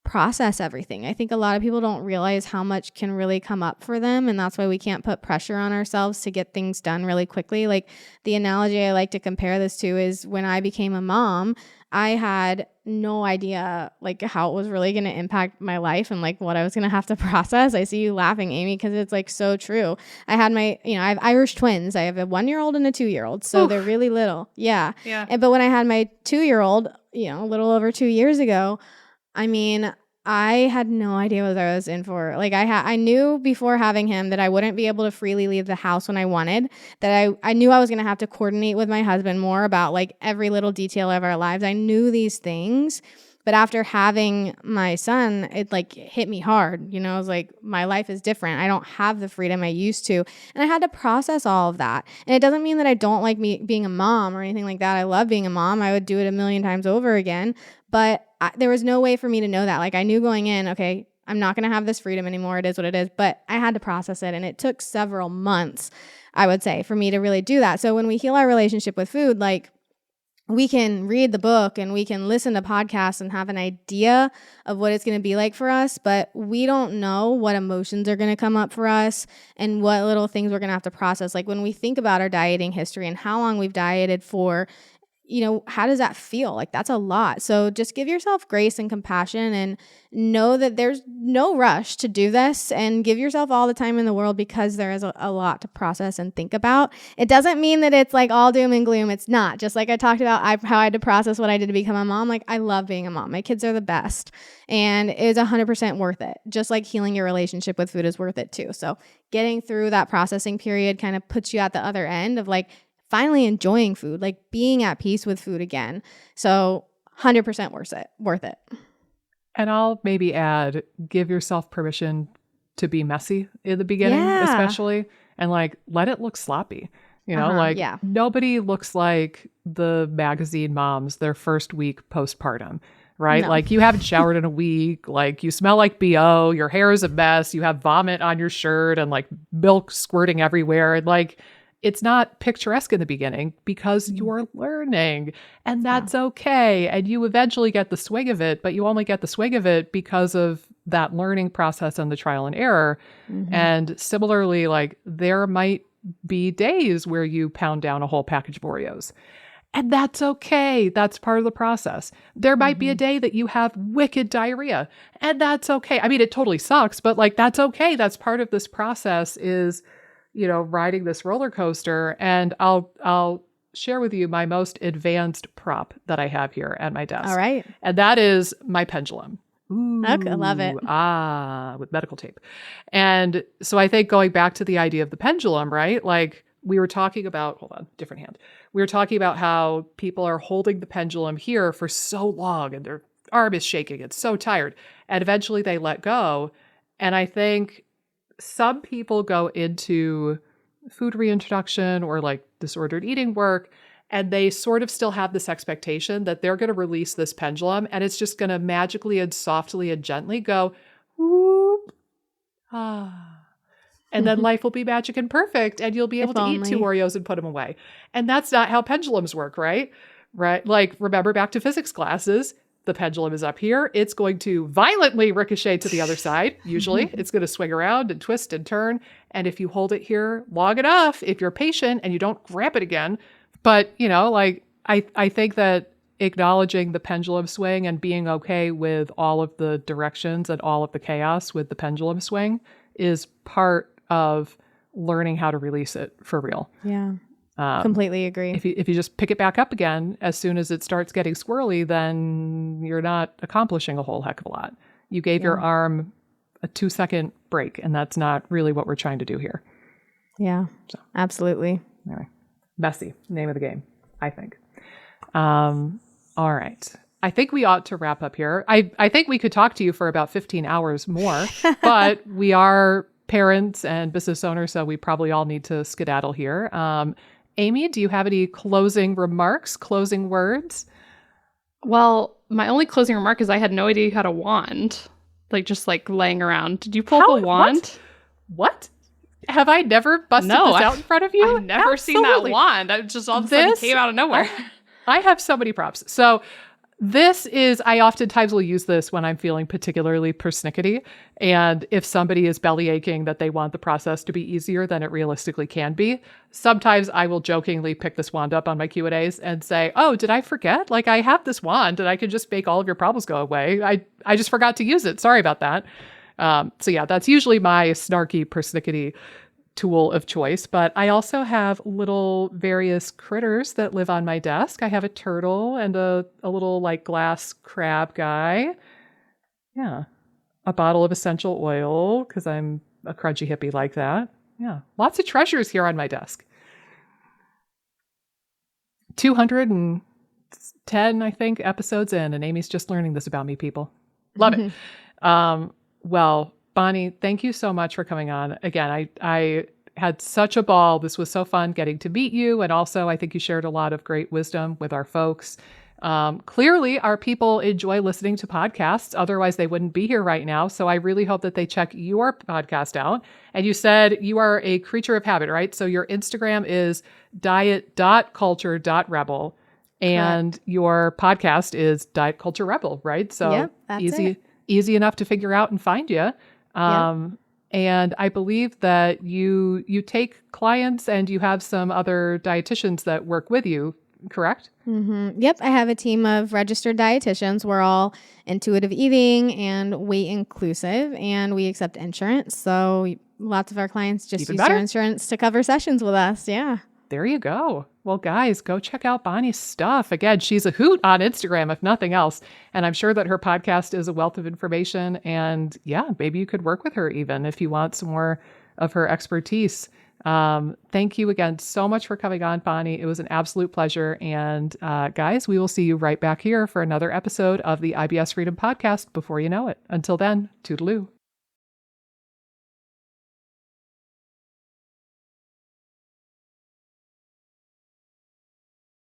process everything. I think a lot of people don't realize how much can really come up for them, and that's why we can't put pressure on ourselves to get things done really quickly. Like the analogy I like to compare this to is when I became a mom, I had no idea like how it was really going to impact my life and like what I was going to have to process. I see you laughing, Amy, because it's like so true. I had I have Irish twins. I have a 1-year-old and a 2-year-old. So they're really little. Yeah. But when I had my 2-year-old, a little over 2 years ago, I had no idea what I was in for. Like I knew before having him that I wouldn't be able to freely leave the house when I wanted, that I knew I was going to have to coordinate with my husband more about like every little detail of our lives. I knew these things, but after having my son, it like hit me hard. I was like, my life is different. I don't have the freedom I used to. And I had to process all of that. And it doesn't mean that I don't like being a mom or anything like that. I love being a mom. I would do it a million times over again. But there was no way for me to know that. Like I knew going in, okay, I'm not going to have this freedom anymore. It is what it is. But I had to process it. And it took several months, I would say, for me to really do that. So when we heal our relationship with food, like we can read the book and we can listen to podcasts and have an idea of what it's going to be like for us, but we don't know what emotions are going to come up for us and what little things we're going to have to process. Like when we think about our dieting history and how long we've dieted for, how does that feel? Like that's a lot. So just give yourself grace and compassion and know that there's no rush to do this, and give yourself all the time in the world because there is a lot to process and think about. It doesn't mean that it's like all doom and gloom. It's not. Just like I talked about how I had to process what I did to become a mom. Like I love being a mom. My kids are the best and it's 100% worth it. Just like healing your relationship with food is worth it too. So getting through that processing period kind of puts you at the other end of like finally enjoying food, like being at peace with food again. So 100% worth it. And I'll maybe add, give yourself permission to be messy in the beginning, especially, and like, let it look sloppy. Nobody looks like the magazine moms their first week postpartum, right? No. Like you haven't showered in a week, like you smell like BO, your hair is a mess, you have vomit on your shirt and like milk squirting everywhere. And like, it's not picturesque in the beginning because you're learning, and that's okay. And you eventually get the swing of it, but you only get the swing of it because of that learning process and the trial and error. Mm-hmm. And similarly, like there might be days where you pound down a whole package of Oreos, and that's okay. That's part of the process. There might be a day that you have wicked diarrhea, and that's okay. I mean, it totally sucks, but like that's okay. That's part of this process is riding this roller coaster. And I'll share with you my most advanced prop that I have here at my desk. All right. And that is my pendulum. Ooh, okay, I love it. With medical tape. And so I think going back to the idea of the pendulum, right? Like we were talking about, hold on, different hand. We were talking about how people are holding the pendulum here for so long and their arm is shaking. It's so tired. And eventually they let go. And I think some people go into food reintroduction or like disordered eating work, and they sort of still have this expectation that they're going to release this pendulum and it's just going to magically and softly and gently go Whoop. Ah. And then life will be magic and perfect, and you'll be able to eat 2 Oreos and put them away. And that's not how pendulums work, right? Right? Like, remember back to physics classes, the pendulum is up here. It's going to violently ricochet to the other side. Usually it's going to swing around and twist and turn. And if you hold it here long enough, if you're patient and you don't grab it again, but like, I think that acknowledging the pendulum swing and being okay with all of the directions and all of the chaos with the pendulum swing is part of learning how to release it for real. Yeah. Completely agree. If you just pick it back up again as soon as it starts getting squirrely, then you're not accomplishing a whole heck of a lot. You gave your arm a 2-second break, and that's not really what we're trying to do here. Yeah, so. Absolutely. Anyway, messy, name of the game, I think. All right. I think we ought to wrap up here. I think we could talk to you for about 15 hours more, but we are parents and business owners, so we probably all need to skedaddle here. Amy, do you have any closing remarks, closing words? Well, my only closing remark is I had no idea you had a wand, just laying around. Did you pull up a wand? What? Have I never busted this out in front of you? I've never seen that wand. I just all of a sudden came out of nowhere. I have so many props. So this is, I oftentimes will use this when I'm feeling particularly persnickety. And if somebody is belly aching that they want the process to be easier than it realistically can be, sometimes I will jokingly pick this wand up on my Q&As and say, oh, did I forget? I have this wand and I could just make all of your problems go away. I just forgot to use it. Sorry about that. So yeah, that's usually my snarky persnickety tool of choice, but I also have little various critters that live on my desk. I have a turtle and a little glass crab guy. Yeah. A bottle of essential oil because I'm a crunchy hippie like that. Yeah. Lots of treasures here on my desk. 210, I think, episodes in, and Amy's just learning this about me, people. Love it. Well, Bonnie, thank you so much for coming on. Again, I had such a ball. This was so fun getting to meet you. And also, I think you shared a lot of great wisdom with our folks. Clearly, our people enjoy listening to podcasts. Otherwise, they wouldn't be here right now. So I really hope that they check your podcast out. And you said you are a creature of habit, right? So your Instagram is diet.culture.rebel. And your podcast is Diet Culture Rebel, right? So easy enough to figure out and find you. And I believe that you take clients and you have some other dietitians that work with you, correct? Mm-hmm. Yep. I have a team of registered dietitians. We're all intuitive eating and weight inclusive, and we accept insurance. So lots of our clients just use their insurance to cover sessions with us. Yeah. There you go. Well, guys, go check out Bonnie's stuff. Again, she's a hoot on Instagram, if nothing else. And I'm sure that her podcast is a wealth of information. And yeah, maybe you could work with her even if you want some more of her expertise. Thank you again so much for coming on, Bonnie. It was an absolute pleasure. And guys, we will see you right back here for another episode of the IBS Freedom Podcast before you know it. Until then, toodaloo.